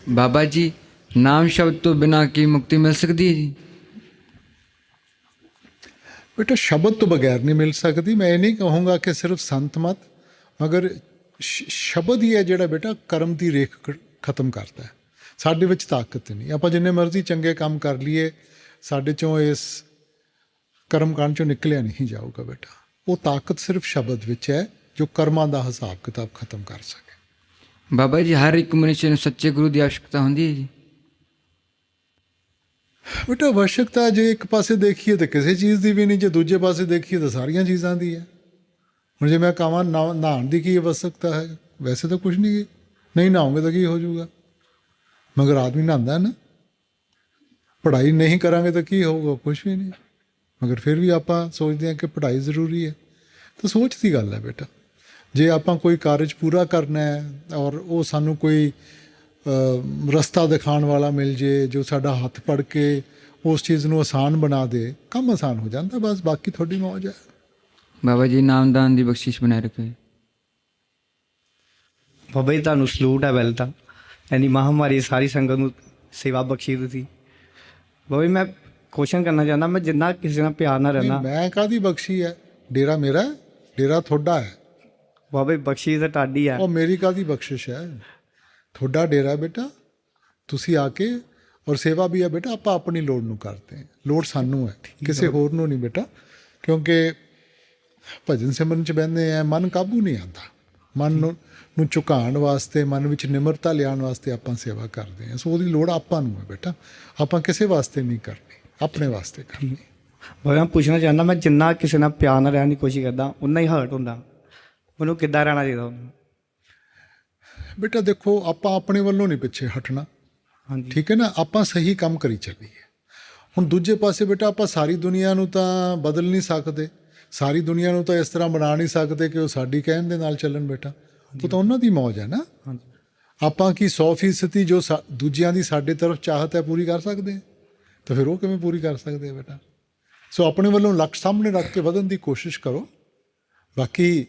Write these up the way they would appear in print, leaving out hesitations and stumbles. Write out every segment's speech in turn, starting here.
बाबा जी, नाम शब्द तो बिना की मुक्ति मिल सकती है जी? बेटा शब्द तो बगैर नहीं मिल सकती। मैं ये नहीं कहूँगा कि सिर्फ संत मत, मगर शब्द ही है ਜਿਹੜਾ बेटा ਕਰਮ ਦੀ ਰੇਖ ਖਤਮ ਕਰਦਾ ਹੈ। ਸਾਡੇ ਵਿੱਚ ਤਾਕਤ ਨਹੀਂ, ਆਪਾਂ ਜਿੰਨੇ ਮਰਜ਼ੀ ਚੰਗੇ ਕੰਮ ਕਰ ਲਈਏ ਸਾਡੇ ਚੋਂ ਇਸ ਕਰਮਕਾਂਡ ਚੋਂ ਨਿਕਲਿਆ ਨਹੀਂ ਜਾਊਗਾ बेटा। ਉਹ ਤਾਕਤ ਸਿਰਫ ਸ਼ਬਦ ਵਿੱਚ ਹੈ ਜੋ ਕਰਮਾਂ ਦਾ ਹਿਸਾਬ ਕਿਤਾਬ ਖਤਮ ਕਰ ਸਕੇ। बाबा जी, हर एक मनुष्य ਨੂੰ ਸੱਚੇ ਗੁਰੂ ਦੀ आवश्यकता ਹੁੰਦੀ ਹੈ ਜੀ? बेटा आवश्यकता ਜੇ ਇੱਕ ਪਾਸੇ ਦੇਖੀਏ ਤਾਂ ਕਿਸੇ ਚੀਜ਼ ਦੀ ਵੀ ਨਹੀਂ, ਜੇ ਦੂਜੇ ਪਾਸੇ ਦੇਖੀਏ ਤਾਂ ਸਾਰੀਆਂ ਚੀਜ਼ਾਂ ਦੀ ਹੈ। ਹੁਣ ਜੇ ਮੈਂ ਕਹਾਂ ਨਹਾਉਣ ਦੀ ਕੀ आवश्यकता ਹੈ, ਵੈਸੇ ਤਾਂ ਕੁਛ ਨਹੀਂ, ਨਹੀਂ ਨਹਾਉਂਗੇ ਤਾਂ ਕੀ ਹੋ ਜਾਊਗਾ, ਮਗਰ ਆਦਮੀ ਨਹਾਉਂਦਾ ਨਾ। ਪੜ੍ਹਾਈ ਨਹੀਂ ਕਰਾਂਗੇ ਤਾਂ ਕੀ ਹੋਊਗਾ, ਕੁਛ ਵੀ ਨਹੀਂ, ਮਗਰ ਫਿਰ ਵੀ ਆਪਾਂ ਸੋਚਦੇ ਹਾਂ ਕਿ ਪੜ੍ਹਾਈ ਜ਼ਰੂਰੀ ਹੈ। ਤਾਂ ਸੋਚ ਦੀ ਗੱਲ ਹੈ बेटा। ਜੇ ਆਪਾਂ ਕੋਈ ਕਾਰਜ ਪੂਰਾ ਕਰਨਾ ਹੈ ਔਰ ਉਹ ਸਾਨੂੰ ਕੋਈ ਰਸਤਾ ਦਿਖਾਉਣ ਵਾਲਾ ਮਿਲ ਜੇ ਜੋ ਸਾਡਾ ਹੱਥ ਫੜ ਕੇ ਉਸ ਚੀਜ਼ ਨੂੰ ਆਸਾਨ ਬਣਾ ਦੇ, ਕੰਮ ਆਸਾਨ ਹੋ ਜਾਂਦਾ ਬਸ, ਬਾਕੀ ਤੁਹਾਡੀ ਮੌਜ ਹੈ। ਬਾਬਾ ਜੀ, ਨਾਮਦਾਨ ਦੀ ਬਖਸ਼ਿਸ਼ ਬਣਾਏ ਰੱਖੇ। ਬਾਬਾ ਜੀ ਤੁਹਾਨੂੰ ਸਲੂਟ ਹੈ ਪਹਿਲਾਂ ਤਾਂ, ਇੰਨੀ ਮਹਾਂਮਾਰੀ ਸਾਰੀ ਸੰਗਤ ਨੂੰ ਸੇਵਾ ਬਖਸ਼ੀ ਤੁਸੀਂ। ਬਾਬਾ ਜੀ ਮੈਂ ਕੁਐਸਚਨ ਕਰਨਾ ਚਾਹੁੰਦਾ, ਮੈਂ ਜਿੰਨਾ ਕਿਸੇ ਨਾਲ ਪਿਆਰ ਨਾਲ ਰਹਿਣਾ। ਮੈਂ ਕਾਹਦੀ ਬਖਸ਼ੀ ਹੈ? ਡੇਰਾ ਮੇਰਾ, ਡੇਰਾ ਤੁਹਾਡਾ ਹੈ। ਬਾਬਾ ਜੀ ਬਖਸ਼ੀ ਤਾਂ ਤੁਹਾਡੀ ਹੈ। ਉਹ ਮੇਰੀ ਕਾਹਦੀ ਬਖਸ਼ਿਸ਼ ਹੈ? ਤੁਹਾਡਾ ਡੇਰਾ बेटा, ਤੁਸੀਂ ਆ ਕੇ ਔਰ ਸੇਵਾ ਵੀ ਹੈ बेटा। ਆਪਾਂ ਆਪਣੀ ਲੋੜ ਨੂੰ ਕਰਦੇ ਹਾਂ, ਲੋੜ ਸਾਨੂੰ ਹੈ, ਕਿਸੇ ਹੋਰ ਨੂੰ ਨਹੀਂ बेटा। ਕਿਉਂਕਿ ਭਜਨ ਸਿਮਰਨ 'ਚ ਬਹਿੰਦੇ ਆ, ਮਨ ਕਾਬੂ ਨਹੀਂ ਆਉਂਦਾ। ਮਨ ਨੂੰ ਝੁਕਾਉਣ ਵਾਸਤੇ, ਮਨ ਵਿੱਚ ਨਿਮਰਤਾ ਲਿਆਉਣ ਵਾਸਤੇ ਆਪਾਂ ਸੇਵਾ ਕਰਦੇ ਹਾਂ। ਸੋ ਉਹਦੀ ਲੋੜ ਆਪਾਂ ਨੂੰ ਹੈ बेटा। ਆਪਾਂ ਕਿਸੇ ਵਾਸਤੇ ਨਹੀਂ ਕਰਨੀ, ਆਪਣੇ ਵਾਸਤੇ ਕਰਨੀ। ਬਾਬਾ ਮੈਂ ਪੁੱਛਣਾ ਚਾਹੁੰਦਾ, ਮੈਂ ਜਿੰਨਾ ਕਿਸੇ ਨਾਲ ਪਿਆਰ ਨਾਲ ਰਹਿਣ ਦੀ ਕੋਸ਼ਿਸ਼ ਕਰਦਾ ਉਨਾ ਹੀ ਹਰਟ ਹੁੰਦਾ, ਮੈਨੂੰ ਕਿੱਦਾਂ ਰਹਿਣਾ ਚਾਹੀਦਾ ਉਹਨੂੰ? बेटा देखो, ਆਪਾਂ ਆਪਣੇ ਵੱਲੋਂ ਨਹੀਂ ਪਿੱਛੇ ਹਟਣਾ, ਹਾਂਜੀ ਠੀਕ ਹੈ ਨਾ। ਆਪਾਂ ਸਹੀ ਕੰਮ ਕਰੀ ਚੱਲੀਏ। ਹੁਣ ਦੂਜੇ ਪਾਸੇ बेटा ਆਪਾਂ ਸਾਰੀ ਦੁਨੀਆ ਨੂੰ ਤਾਂ ਬਦਲ ਨਹੀਂ ਸਕਦੇ, ਸਾਰੀ ਦੁਨੀਆ ਨੂੰ ਤਾਂ ਇਸ ਤਰ੍ਹਾਂ ਬਣਾ ਨਹੀਂ ਸਕਦੇ ਕਿ ਉਹ ਸਾਡੀ ਕਹਿਣ ਦੇ ਨਾਲ ਚੱਲਣ बेटा। ਉਹ ਤਾਂ ਉਹਨਾਂ ਦੀ ਮੌਜ ਹੈ ਨਾ। ਹਾਂਜੀ ਆਪਾਂ ਕੀ 100% ਜੋ ਦੂਜਿਆਂ ਦੀ ਸਾਡੇ ਤਰਫ ਚਾਹਤ ਹੈ ਪੂਰੀ ਕਰ ਸਕਦੇ ਹਾਂ? ਤਾਂ ਫਿਰ ਉਹ ਕਿਵੇਂ ਪੂਰੀ ਕਰ ਸਕਦੇ ਆ बेटा। ਸੋ ਆਪਣੇ ਵੱਲੋਂ ਲੱਕ ਸਾਹਮਣੇ ਰੱਖ ਕੇ ਵਧਣ ਦੀ ਕੋਸ਼ਿਸ਼ ਕਰੋ। ਬਾਕੀ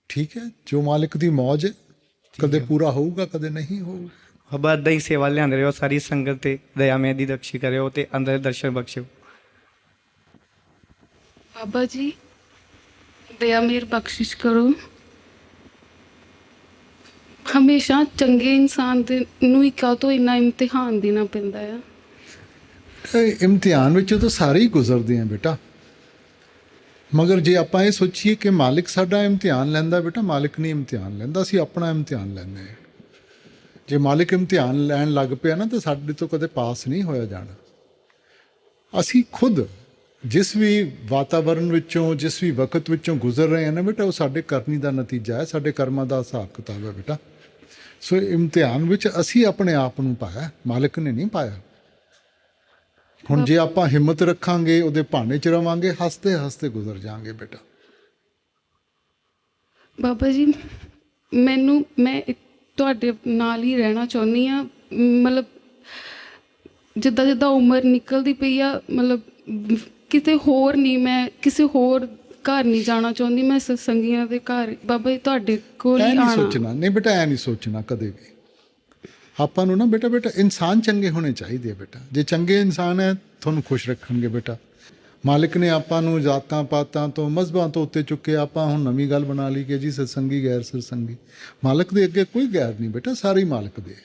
ਠੀਕ ਹੈ, ਜੋ ਮਾਲਿਕ ਦੀ ਮੌਜ ਹੈ, ਕਦੇ ਪੂਰਾ ਹੋਊਗਾ, ਕਦੇ ਨਹੀਂ ਹੋਊਗਾ। ਬਾਬਾ ਇੱਦਾਂ ਹੀ ਸੇਵਾ ਲਿਆਂਦੇ ਰਹੋ ਸਾਰੀ ਸੰਗਤ ਤੇ, ਦਇਆ ਮੇਂ ਦੀ ਰਕਸ਼ੀ ਕਰਿਓ ਤੇ ਅੰਦਰ ਦਰਸ਼ਨ ਬਖਸ਼ਿਓ। बाबा जी, दया मेहर बख्शिश करो। हमेशा चंगे इंसान दे नूं ही काहतों इन्ना इम्तिहान देना पैंदा है? ਇਹ ਇਮਤਿਹਾਨ ਵਿੱਚੋਂ ਤਾਂ ਸਾਰੇ ਹੀ ਗੁਜ਼ਰਦੇ ਆ बेटा। ਮਗਰ ਜੇ ਆਪਾਂ ਇਹ ਸੋਚੀਏ ਕਿ ਮਾਲਿਕ ਸਾਡਾ ਇਮਤਿਹਾਨ ਲੈਂਦਾ बेटा, ਮਾਲਿਕ ਨਹੀਂ ਇਮਤਿਹਾਨ ਲੈਂਦਾ, ਅਸੀਂ ਆਪਣਾ ਇਮਤਿਹਾਨ ਲੈਂਦੇ ਹਾਂ। ਜੇ ਮਾਲਿਕ ਇਮਤਿਹਾਨ ਲੈਣ ਲੱਗ ਪਿਆ ਨਾ ਤਾਂ ਸਾਡੇ ਤੋਂ ਕਦੇ ਪਾਸ ਨਹੀਂ ਹੋਇਆ ਜਾਣਾ। ਅਸੀਂ ਖੁਦ ਜਿਸ ਵੀ ਵਾਤਾਵਰਨ ਵਿੱਚੋਂ, ਜਿਸ ਵੀ ਵਕਤ ਵਿੱਚੋਂ ਗੁਜ਼ਰ ਰਹੇ ਹਾਂ ਨਾ बेटा, ਉਹ ਸਾਡੇ ਕਰਨੀ ਦਾ ਨਤੀਜਾ ਹੈ, ਸਾਡੇ ਕਰਮਾਂ ਦਾ ਹਿਸਾਬ ਕਿਤਾਬ ਹੈ बेटा। ਸੋ ਇਮਤਿਹਾਨ ਵਿੱਚ ਅਸੀਂ ਆਪਣੇ ਆਪ ਨੂੰ ਪਾਇਆ, ਮਾਲਿਕ ਨੇ ਨਹੀਂ ਪਾਇਆ। ਹੁਣ ਜੇ ਆਪਾਂ ਹਿੰਮਤ ਰੱਖਾਂਗੇ, ਉਹਦੇ ਭਾਣੇ 'ਚ ਰਵਾਂਗੇ, ਹੱਸਦੇ ਹੱਸਦੇ ਗੁਜ਼ਰ ਜਾਵਾਂਗੇ बेटा। ਬਾਬਾ ਜੀ, ਮੈਂ ਤੁਹਾਡੇ ਨਾਲ ਹੀ ਰਹਿਣਾ ਚਾਹੁੰਦੀ ਹਾਂ। ਮਤਲਬ ਜਿੱਦਾਂ ਜਿੱਦਾਂ ਉਮਰ ਨਿਕਲਦੀ ਪਈ ਆ, ਮਤਲਬ ਕਿਤੇ ਹੋਰ ਨਹੀਂ, ਮੈਂ ਕਿਸੇ ਹੋਰ ਘਰ ਨਹੀਂ ਜਾਣਾ ਚਾਹੁੰਦੀ। ਮੈਂ ਸਤਸੰਗੀਆਂ ਦੇ ਘਰ ਬਾਬਾ ਜੀ ਤੁਹਾਡੇ ਕੋਲ ਹੀ ਐ ਨਹੀਂ ਆਉਣਾ। ਸੋਚਣਾ, ਨਹੀਂ बेटा, ਐ ਨਹੀਂ ਸੋਚਣਾ ਕਦੇ ਵੀ। ਆਪਾਂ ਨੂੰ ਨਾ बेटा ਇਨਸਾਨ ਚੰਗੇ ਹੋਣੇ ਚਾਹੀਦੇ ਆ बेटा। ਜੇ ਚੰਗੇ ਇਨਸਾਨ ਹੈ ਤੁਹਾਨੂੰ ਖੁਸ਼ ਰੱਖਣਗੇ बेटा। ਮਾਲਿਕ ਨੇ ਆਪਾਂ ਨੂੰ ਜਾਤਾਂ ਪਾਤਾਂ ਤੋਂ, ਮਜ਼ਹਬਾਂ ਤੋਂ ਉੱਤੇ ਚੁੱਕੇ। ਆਪਾਂ ਹੁਣ ਨਵੀਂ ਗੱਲ ਬਣਾ ਲਈ ਕਿ ਜੀ ਸਤਸੰਗੀ ਗੈਰ ਸਤਸੰਗੀ। ਮਾਲਕ ਦੇ ਅੱਗੇ ਕੋਈ ਗੈਰ ਨਹੀਂ बेटा, ਸਾਰੇ ਹੀ ਮਾਲਕ ਦੇ।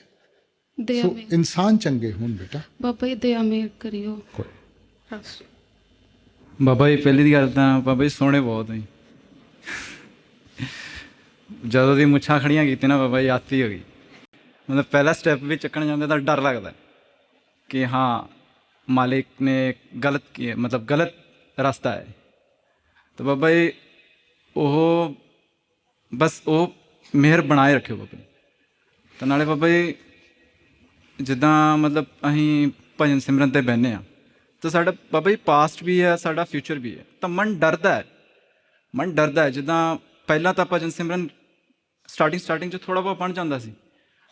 ਦਇਆ ਸੋ ਮੇਹਰ ਇਨਸਾਨ ਚੰਗੇ ਹੋਣ बेटा। ਬਾਬਾ ਜੀ, ਦਇਆ ਮੇਹਰ ਕਰਿਓ। ਬਸ। ਬਾਬਾ ਜੀ ਪਹਿਲੀ ਦੀ ਗੱਲ ਤਾਂ ਬਾਬਾ ਜੀ ਸੋਹਣੇ ਬਹੁਤ ਹੈ। ਜਦੋਂ ਦੀ ਮੁੱਛਾਂ ਖੜੀਆਂ ਕੀਤੀ ਨਾ ਬਾਬਾ ਜੀ, ਆਤੀ ਹੋ ਗਈ। ਮਤਲਬ ਪਹਿਲਾ ਸਟੈਪ ਵੀ ਚੱਕਣ ਜਾਂਦੇ ਤਾਂ ਡਰ ਲੱਗਦਾ ਕਿ ਹਾਂ ਮਾਲਿਕ ਨੇ ਗਲਤ ਕੀ, ਮਤਲਬ ਗਲਤ ਰਸਤਾ ਹੈ। ਤਾਂ ਬਾਬਾ ਜੀ ਉਹ ਬਸ ਉਹ ਮਿਹਰ ਬਣਾਏ ਰੱਖਿਓ ਬਾਬਾ ਜੀ। ਤਾਂ ਨਾਲੇ ਬਾਬਾ ਜੀ ਜਿੱਦਾਂ ਮਤਲਬ ਅਸੀਂ ਭਜਨ ਸਿਮਰਨ 'ਤੇ ਬਹਿੰਦੇ ਹਾਂ ਤਾਂ ਸਾਡਾ ਬਾਬਾ ਜੀ ਪਾਸਟ ਵੀ ਹੈ, ਸਾਡਾ ਫਿਊਚਰ ਵੀ ਹੈ। ਤਾਂ ਮਨ ਡਰਦਾ ਹੈ। ਜਿੱਦਾਂ ਪਹਿਲਾਂ ਤਾਂ ਭਜਨ ਸਿਮਰਨ ਸਟਾਰਟਿੰਗ 'ਚ ਥੋੜ੍ਹਾ ਬਹੁਤ ਬਣ ਜਾਂਦਾ ਸੀ,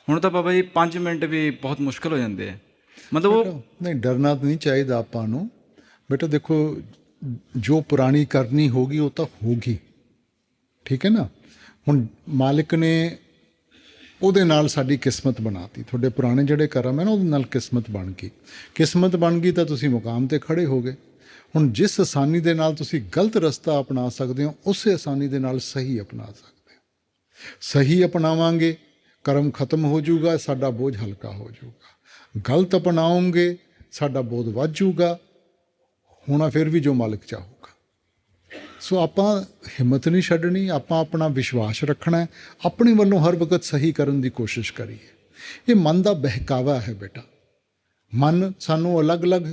ਹੁਣ ਤਾਂ ਬਾਬਾ ਜੀ 5 ਮਿੰਟ ਵੀ ਬਹੁਤ ਮੁਸ਼ਕਿਲ ਹੋ ਜਾਂਦੇ ਆ। ਮਤਲਬ ਉਹ ਨਹੀਂ, ਡਰਨਾ ਤਾਂ ਨਹੀਂ ਚਾਹੀਦਾ ਆਪਾਂ ਨੂੰ बेटा। ਦੇਖੋ, ਜੋ ਪੁਰਾਣੀ ਕਰਨੀ ਹੋਗੀ ਉਹ ਤਾਂ ਹੋਗੀ, ਠੀਕ ਹੈ ਨਾ। ਹੁਣ ਮਾਲਿਕ ਨੇ ਉਹਦੇ ਨਾਲ ਸਾਡੀ ਕਿਸਮਤ ਬਣਾਤੀ। ਤੁਹਾਡੇ ਪੁਰਾਣੇ ਜਿਹੜੇ ਕਰਮ ਹੈ ਨਾ, ਉਹਦੇ ਨਾਲ ਕਿਸਮਤ ਬਣ ਗਈ। ਕਿਸਮਤ ਬਣ ਗਈ ਤਾਂ ਤੁਸੀਂ ਮੁਕਾਮ ਤੇ ਖੜੇ ਹੋ ਗਏ। ਹੁਣ ਜਿਸ ਆਸਾਨੀ ਦੇ ਨਾਲ ਤੁਸੀਂ ਗਲਤ ਰਸਤਾ ਅਪਣਾ ਸਕਦੇ ਹੋ, ਉਸੇ ਆਸਾਨੀ ਦੇ ਨਾਲ ਸਹੀ ਅਪਣਾ ਸਕਦੇ ਹੋ। ਸਹੀ ਅਪਣਾਵਾਂਗੇ, ਕਰਮ ਖਤਮ ਹੋ ਜਾਊਗਾ, ਸਾਡਾ ਬੋਝ ਹਲਕਾ ਹੋ ਜਾਊਗਾ। ਗਲਤ ਅਪਣਾਓਗੇ, ਸਾਡਾ ਬੋਝ ਵੱਧ ਜਾਊਗਾ, ਹੋਣਾ ਫਿਰ ਵੀ ਜੋ ਮਾਲਕ ਚਾਹੂਗਾ। ਸੋ ਆਪਾਂ ਹਿੰਮਤ ਨਹੀਂ ਛੱਡਣੀ, ਆਪਾਂ ਆਪਣਾ ਵਿਸ਼ਵਾਸ ਰੱਖਣਾ ਹੈ, ਆਪਣੇ ਵੱਲੋਂ ਹਰ ਵਕਤ ਸਹੀ ਕਰਨ ਦੀ ਕੋਸ਼ਿਸ਼ ਕਰੀਏ। ਇਹ ਮਨ ਦਾ ਬਹਿਕਾਵਾ ਹੈ ਬੇਟਾ। ਮਨ ਸਾਨੂੰ ਅਲੱਗ-ਅਲੱਗ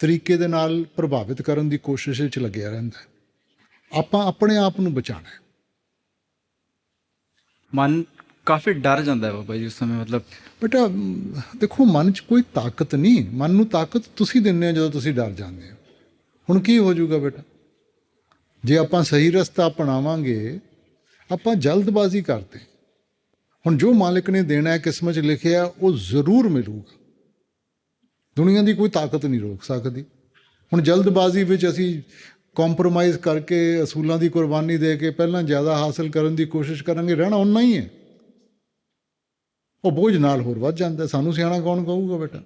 ਤਰੀਕੇ ਦੇ ਨਾਲ ਪ੍ਰਭਾਵਿਤ ਕਰਨ ਦੀ ਕੋਸ਼ਿਸ਼ ਵਿੱਚ ਲੱਗਿਆ ਰਹਿੰਦਾ ਹੈ। ਆਪਾਂ ਆਪਣੇ ਆਪ ਨੂੰ ਬਚਾਉਣਾ ਹੈ। ਮਨ ਕਾਫੀ ਡਰ ਜਾਂਦਾ ਹੈ ਬਾਬਾ ਜੀ ਉਸ ਸਮੇਂ, ਮਤਲਬ ਬੇਟਾ ਦੇਖੋ, ਮਨ 'ਚ ਕੋਈ ਤਾਕਤ ਨਹੀਂ। ਮਨ ਨੂੰ ਤਾਕਤ ਤੁਸੀਂ ਦਿੰਦੇ ਹੋ ਜਦੋਂ ਤੁਸੀਂ ਡਰ ਜਾਂਦੇ ਹੋ। ਹੁਣ ਕੀ ਹੋ ਜਾਊਗਾ ਬੇਟਾ? ਜੇ ਆਪਾਂ ਸਹੀ ਰਸਤਾ ਅਪਣਾਵਾਂਗੇ, ਆਪਾਂ ਜਲਦਬਾਜ਼ੀ ਕਰਦੇ। ਹੁਣ ਜੋ ਮਾਲਿਕ ਨੇ ਦੇਣਾ ਹੈ, ਕਿਸਮਤ 'ਚ ਲਿਖਿਆ, ਉਹ ਜ਼ਰੂਰ ਮਿਲੂਗਾ। ਦੁਨੀਆ ਦੀ ਕੋਈ ਤਾਕਤ ਨਹੀਂ ਰੋਕ ਸਕਦੀ। ਹੁਣ ਜਲਦਬਾਜ਼ੀ ਵਿੱਚ ਅਸੀਂ ਕੰਪਰੋਮਾਈਜ਼ ਕਰਕੇ, ਅਸੂਲਾਂ ਦੀ ਕੁਰਬਾਨੀ ਦੇ ਕੇ ਪਹਿਲਾਂ ਜ਼ਿਆਦਾ ਹਾਸਲ ਕਰਨ ਦੀ ਕੋਸ਼ਿਸ਼ ਕਰਾਂਗੇ, ਰਹਿਣਾ ਓਨਾ ਹੀ ਹੈ। ਉਹ ਬੋਝ ਨਾਲ ਹੋਰ ਵੱਧ ਜਾਂਦਾ। ਸਾਨੂੰ ਸਿਆਣਾ ਕੌਣ ਕਹੂਗਾ ਬੇਟਾ?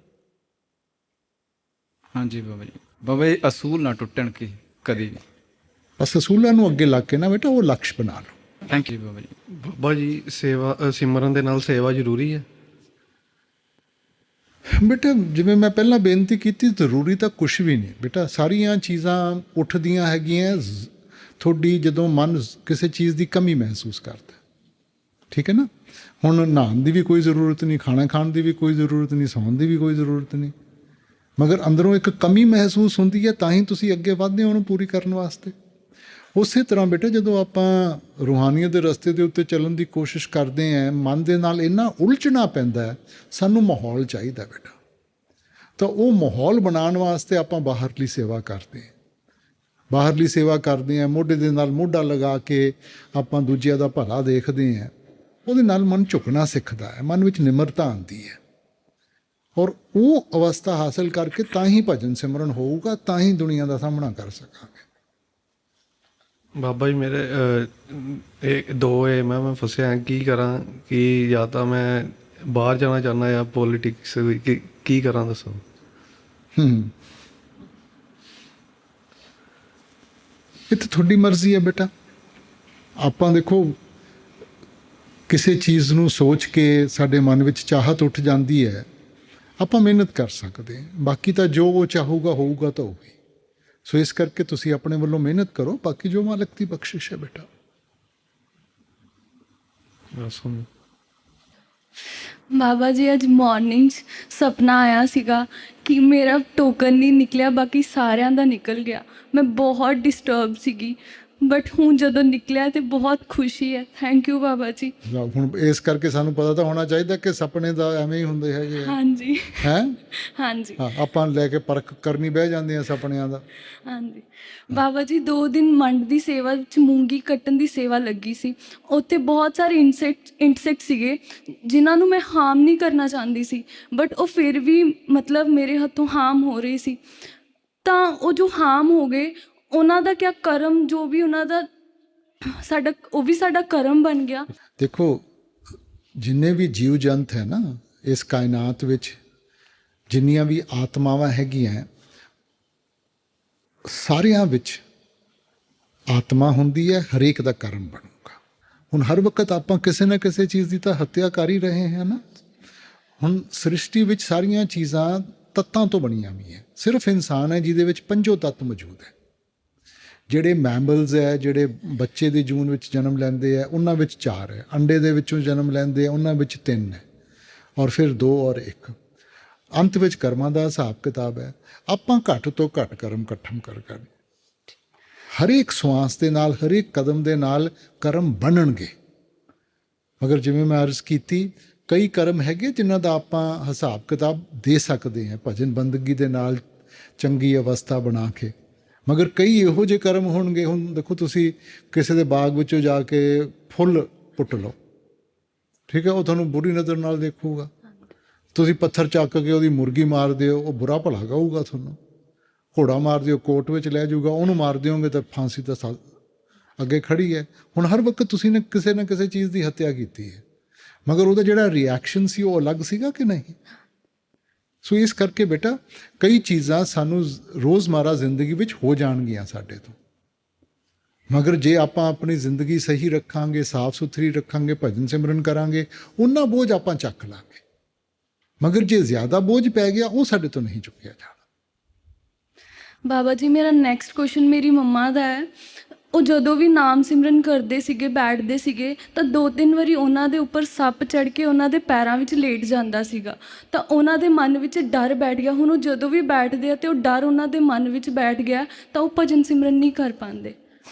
ਹਾਂਜੀ ਬਾਬਾ ਜੀ। ਬਾਬਾ ਜੀ ਅਸੂਲ ਨਾ ਟੁੱਟਣ ਕੀ ਕਦੀ ਵੀ। ਬਸ ਅਸੂਲਾਂ ਨੂੰ ਅੱਗੇ ਲੱਗ ਕੇ ਨਾ ਬੇਟਾ ਉਹ ਲਕਸ਼ ਬਣਾ ਲਓ। Thank you Baba ji. ਬਾਬਾ ਜੀ ਸਿਮਰਨ ਦੇ ਨਾਲ ਸੇਵਾ ਜ਼ਰੂਰੀ ਹੈ? ਬੇਟਾ ਜਿਵੇਂ ਮੈਂ ਪਹਿਲਾਂ ਬੇਨਤੀ ਕੀਤੀ, ਜ਼ਰੂਰੀ ਤਾਂ ਕੁਛ ਵੀ ਨਹੀਂ ਬੇਟਾ। ਸਾਰੀਆਂ ਚੀਜ਼ਾਂ ਉੱਠਦੀਆਂ ਹੈਗੀਆਂ ਤੁਹਾਡੀ ਜਦੋਂ ਮਨ ਕਿਸੇ ਚੀਜ਼ ਦੀ ਕਮੀ ਮਹਿਸੂਸ ਕਰਦਾ। ਠੀਕ ਹੈ ਨਾ? ਹੁਣ ਨਹਾਉਣ ਦੀ ਵੀ ਕੋਈ ਜ਼ਰੂਰਤ ਨਹੀਂ, ਖਾਣਾ ਖਾਣ ਦੀ ਵੀ ਕੋਈ ਜ਼ਰੂਰਤ ਨਹੀਂ, ਸੌਣ ਦੀ ਵੀ ਕੋਈ ਜ਼ਰੂਰਤ ਨਹੀਂ, ਮਗਰ ਅੰਦਰੋਂ ਇੱਕ ਕਮੀ ਮਹਿਸੂਸ ਹੁੰਦੀ ਹੈ, ਤਾਂ ਹੀ ਤੁਸੀਂ ਅੱਗੇ ਵੱਧਦੇ ਹੋ ਉਹਨੂੰ ਪੂਰੀ ਕਰਨ ਵਾਸਤੇ। ਉਸੇ ਤਰ੍ਹਾਂ ਬੇਟਾ ਜਦੋਂ ਆਪਾਂ ਰੂਹਾਨੀਅਤ ਦੇ ਰਸਤੇ ਦੇ ਉੱਤੇ ਚੱਲਣ ਦੀ ਕੋਸ਼ਿਸ਼ ਕਰਦੇ ਹਾਂ, ਮਨ ਦੇ ਨਾਲ ਇੰਨਾ ਉਲਝਣਾ ਪੈਂਦਾ ਹੈ, ਸਾਨੂੰ ਮਾਹੌਲ ਚਾਹੀਦਾ ਬੇਟਾ। ਤਾਂ ਉਹ ਮਾਹੌਲ ਬਣਾਉਣ ਵਾਸਤੇ ਆਪਾਂ ਬਾਹਰਲੀ ਸੇਵਾ ਕਰਦੇ ਹਾਂ। ਬਾਹਰਲੀ ਸੇਵਾ ਕਰਦੇ ਹਾਂ, ਮੋਢੇ ਦੇ ਨਾਲ ਮੋਢਾ ਲਗਾ ਕੇ ਆਪਾਂ ਦੂਜਿਆਂ ਦਾ ਭਲਾ ਦੇਖਦੇ ਹਾਂ। ਉਹਦੇ ਨਾਲ ਮਨ ਝੁਕਣਾ ਸਿੱਖਦਾ ਹੈ, ਮਨ ਵਿੱਚ ਨਿਮਰਤਾ ਆਉਂਦੀ ਹੈ। ਔਰ ਉਹ ਅਵਸਥਾ ਹਾਸਲ ਕਰਕੇ ਤਾਂ ਹੀ ਭਜਨ ਸਿਮਰਨ ਹੋਊਗਾ, ਤਾਂ ਹੀ ਦੁਨੀਆ ਦਾ ਸਾਹਮਣਾ ਕਰ ਸਕਾਂਗੇ। ਬਾਬਾ ਜੀ ਮੇਰੇ ਇਹ ਦੋ ਮੈਂ ਫਸਿਆ, ਕੀ ਕਰਾਂ? ਕਿ ਜਾਂ ਤਾਂ ਮੈਂ ਬਾਹਰ ਜਾਣਾ ਚਾਹੁੰਦਾ ਜਾਂ ਪੋਲੀਟਿਕਸ, ਕੀ ਕਰਾਂ ਦੱਸੋ? ਇਹ ਤਾਂ ਤੁਹਾਡੀ ਮਰਜ਼ੀ ਹੈ ਬੇਟਾ। ਆਪਾਂ ਦੇਖੋ, ਕਿਸੇ ਚੀਜ਼ ਨੂੰ ਸੋਚ ਕੇ ਸਾਡੇ ਮਨ ਵਿੱਚ ਚਾਹਤ ਉੱਠ ਜਾਂਦੀ ਹੈ, ਆਪਾਂ ਮਿਹਨਤ ਕਰ ਸਕਦੇ ਹਾਂ। ਬਾਕੀ ਤਾਂ ਜੋ ਉਹ ਚਾਹੂਗਾ ਹੋਊਗਾ ਤਾਂ ਹੋਊਗੀ। ਸੋ ਇਸ ਕਰਕੇ ਤੁਸੀਂ ਆਪਣੇ ਵੱਲੋਂ ਮਿਹਨਤ ਕਰੋ, ਬਾਕੀ ਜੋ ਮਾਲਕ ਦੀ ਬਖਸ਼ਿਸ਼ ਹੈ ਬੇਟਾ। ਬਸ ਹੁਣ ਬਾਬਾ ਜੀ ਅੱਜ ਮਾਰਨਿੰਗ 'ਚ ਸੁਪਨਾ ਆਇਆ ਸੀਗਾ ਕਿ ਮੇਰਾ ਟੋਕਨ ਨਹੀਂ ਨਿਕਲਿਆ, ਬਾਕੀ ਸਾਰਿਆਂ ਦਾ ਨਿਕਲ ਗਿਆ। ਮੈਂ ਬਹੁਤ ਡਿਸਟਰਬ ਸੀਗੀ, ਬਟ ਹੁਣ ਜਦੋਂ ਨਿਕਲਿਆ ਤੇ ਬਹੁਤ ਖੁਸ਼ੀ ਹੈ। Thank you Baba ji. ਹੁਣ ਇਸ ਕਰਕੇ ਸਾਨੂੰ ਪਤਾ ਤਾਂ ਹੋਣਾ ਚਾਹੀਦਾ ਕਿ ਸੁਪਨੇ ਤਾਂ ਐਵੇਂ ਹੀ ਹੁੰਦੇ ਹੈਗੇ। ਹਾਂਜੀ ਹੈ ਹਾਂਜੀ ਹਾਂ, ਆਪਾਂ ਲੈ ਕੇ ਪਰਖ ਕਰਨੀ ਬਹਿ ਜਾਂਦੇ ਆ ਸੁਪਨਿਆਂ ਦਾ। ਹਾਂਜੀ ਬਾਬਾ ਜੀ 2 ਦਿਨ ਮੰਡ ਦੀ ਸੇਵਾ 'ਚ ਮੂੰਗੀ ਕੱਟਣ ਦੀ ਸੇਵਾ ਲੱਗੀ ਸੀ। ਉੱਥੇ ਬਹੁਤ ਸਾਰੇ ਇਨਸੈਕਟ ਸੀਗੇ ਜਿਨ੍ਹਾਂ ਨੂੰ ਮੈਂ ਹਾਰਮ ਨਹੀਂ ਕਰਨਾ ਚਾਹੁੰਦੀ ਸੀ, ਬਟ ਉਹ ਫਿਰ ਵੀ ਮਤਲਬ ਮੇਰੇ ਹੱਥੋਂ ਹਾਰਮ ਹੋ ਰਹੀ ਸੀ। ਤਾਂ ਉਹ ਜੋ ਹਾਰਮ ਹੋ ਗਏ, ਉਹਨਾਂ ਦਾ ਕਿਆ ਕਰਮ, ਜੋ ਵੀ ਉਹਨਾਂ ਦਾ ਸਾਡਾ, ਉਹ ਵੀ ਸਾਡਾ ਕਰਮ ਬਣ ਗਿਆ। ਦੇਖੋ, ਜਿੰਨੇ ਵੀ ਜੀਵ ਜੰਤ ਹੈ ਨਾ ਇਸ ਕਾਇਨਾਤ ਵਿੱਚ, ਜਿੰਨੀਆਂ ਵੀ ਆਤਮਾਵਾਂ ਹੈਗੀਆਂ, ਸਾਰਿਆਂ ਵਿੱਚ ਆਤਮਾ ਹੁੰਦੀ ਹੈ, ਹਰੇਕ ਦਾ ਕਰਮ ਬਣੂਗਾ। ਹੁਣ ਹਰ ਵਕਤ ਆਪਾਂ ਕਿਸੇ ਨਾ ਕਿਸੇ ਚੀਜ਼ ਦੀ ਤਾਂ ਹੱਤਿਆ ਕਰ ਹੀ ਰਹੇ ਹਾਂ ਨਾ। ਹੁਣ ਸ੍ਰਿਸ਼ਟੀ ਵਿੱਚ ਸਾਰੀਆਂ ਚੀਜ਼ਾਂ ਤੱਤਾਂ ਤੋਂ ਬਣੀਆਂ ਹੋਈਆਂ, ਸਿਰਫ ਇਨਸਾਨ ਹੈ ਜਿਹਦੇ ਵਿੱਚ 5 ਤੱਤ ਮੌਜੂਦ ਹੈ। ਜਿਹੜੇ ਮੈਮਲਸ ਹੈ, ਜਿਹੜੇ ਬੱਚੇ ਦੇ ਜੂਨ ਵਿੱਚ ਜਨਮ ਲੈਂਦੇ ਹੈ, ਉਹਨਾਂ ਵਿੱਚ 4 ਹੈ। ਅੰਡੇ ਦੇ ਵਿੱਚੋਂ ਜਨਮ ਲੈਂਦੇ ਆ, ਉਹਨਾਂ ਵਿੱਚ 3 ਹੈ, ਔਰ ਫਿਰ 2 ਔਰ 1। ਅੰਤ ਵਿੱਚ ਕਰਮਾਂ ਦਾ ਹਿਸਾਬ ਕਿਤਾਬ ਹੈ। ਆਪਾਂ ਘੱਟ ਤੋਂ ਘੱਟ ਕਰਮ ਇਕੱਠਮ ਕਰ ਹਰੇਕ ਸਵਾਸ ਦੇ ਨਾਲ, ਹਰੇਕ ਕਦਮ ਦੇ ਨਾਲ ਕਰਮ ਬਣਨਗੇ। ਮਗਰ ਜਿਵੇਂ ਮੈਂ ਅਰਜ਼ ਕੀਤੀ, ਕਈ ਕਰਮ ਹੈਗੇ ਜਿਨ੍ਹਾਂ ਦਾ ਆਪਾਂ ਹਿਸਾਬ ਕਿਤਾਬ ਦੇ ਸਕਦੇ ਹਾਂ ਭਜਨ ਬੰਦਗੀ ਦੇ ਨਾਲ, ਚੰਗੀ ਅਵਸਥਾ ਬਣਾ ਕੇ। ਮਗਰ ਕਈ ਇਹੋ ਜਿਹੇ ਕਰਮ ਹੋਣਗੇ, ਹੁਣ ਦੇਖੋ ਤੁਸੀਂ ਕਿਸੇ ਦੇ ਬਾਗ ਵਿੱਚੋਂ ਜਾ ਕੇ ਫੁੱਲ ਪੁੱਟ ਲਓ, ਠੀਕ ਹੈ, ਉਹ ਤੁਹਾਨੂੰ ਬੁਰੀ ਨਜ਼ਰ ਨਾਲ ਦੇਖੂਗਾ। ਤੁਸੀਂ ਪੱਥਰ ਚੱਕ ਕੇ ਉਹਦੀ ਮੁਰਗੀ ਮਾਰ ਦਿਓ, ਉਹ ਬੁਰਾ ਭਲਾ ਕਹੂਗਾ ਤੁਹਾਨੂੰ। ਘੋੜਾ ਮਾਰ ਦਿਓ, ਕੋਰਟ ਵਿੱਚ ਲੈ ਜਾਊਗਾ। ਉਹਨੂੰ ਮਾਰ ਦਿਓਗੇ ਤਾਂ ਫਾਂਸੀ ਤਾਂ ਅੱਗੇ ਖੜੀ ਹੈ। ਹੁਣ ਹਰ ਵਕਤ ਤੁਸੀਂ ਨੇ ਕਿਸੇ ਨਾ ਕਿਸੇ ਚੀਜ਼ ਦੀ ਹੱਤਿਆ ਕੀਤੀ ਹੈ। ਮਗਰ ਉਹਦਾ ਜਿਹੜਾ ਰਿਐਕਸ਼ਨ ਸੀ ਉਹ ਅਲੱਗ ਸੀਗਾ ਕਿ ਨਹੀਂ। ਸੋ ਇਸ ਕਰਕੇ ਬੇਟਾ ਕਈ ਚੀਜ਼ਾਂ ਸਾਨੂੰ ਰੋਜ਼ਮਰਾ ਜ਼ਿੰਦਗੀ ਵਿੱਚ ਹੋ ਜਾਣਗੀਆਂ ਸਾਡੇ ਤੋਂ, ਮਗਰ ਜੇ ਆਪਾਂ ਆਪਣੀ ਜ਼ਿੰਦਗੀ ਸਹੀ ਰੱਖਾਂਗੇ, ਸਾਫ਼ ਸੁਥਰੀ ਰੱਖਾਂਗੇ, ਭਜਨ ਸਿਮਰਨ ਕਰਾਂਗੇ, ਉਹਨਾਂ ਬੋਝ ਆਪਾਂ ਚੱਕ ਲਾਂਗੇ। ਮਗਰ ਜੇ ਜ਼ਿਆਦਾ ਬੋਝ ਪੈ ਗਿਆ ਉਹ ਸਾਡੇ ਤੋਂ ਨਹੀਂ ਚੁੱਕਿਆ ਜਾਣਾ। ਬਾਬਾ ਜੀ ਮੇਰਾ ਨੈਕਸਟ ਕੁਐਸਚਨ ਮੇਰੀ ਮੰਮਾ ਦਾ ਹੈ। ਉਹ ਜਦੋਂ ਵੀ ਨਾਮ ਸਿਮਰਨ ਕਰਦੇ ਸੀਗੇ, ਬੈਠਦੇ ਸੀਗੇ, ਤਾਂ 2-3 ਵਾਰੀ ਉਹਨਾਂ ਦੇ ਉੱਪਰ ਸੱਪ ਚੜ੍ਹ ਕੇ ਉਹਨਾਂ ਦੇ ਪੈਰਾਂ ਵਿੱਚ ਲੇਟ ਜਾਂਦਾ ਸੀਗਾ, ਤਾਂ ਉਹਨਾਂ ਦੇ ਮਨ ਵਿੱਚ ਡਰ ਬੈਠ ਗਿਆ। ਹੁਣ ਉਹ ਜਦੋਂ ਵੀ ਬੈਠਦੇ ਆ ਤੇ ਉਹ ਡਰ ਉਹਨਾਂ ਦੇ ਮਨ ਵਿੱਚ ਬੈਠ ਗਿਆ, ਤਾਂ ਉਹ ਭਜਨ ਸਿਮਰਨ ਨਹੀਂ ਕਰ ਪਾਉਂਦੇ।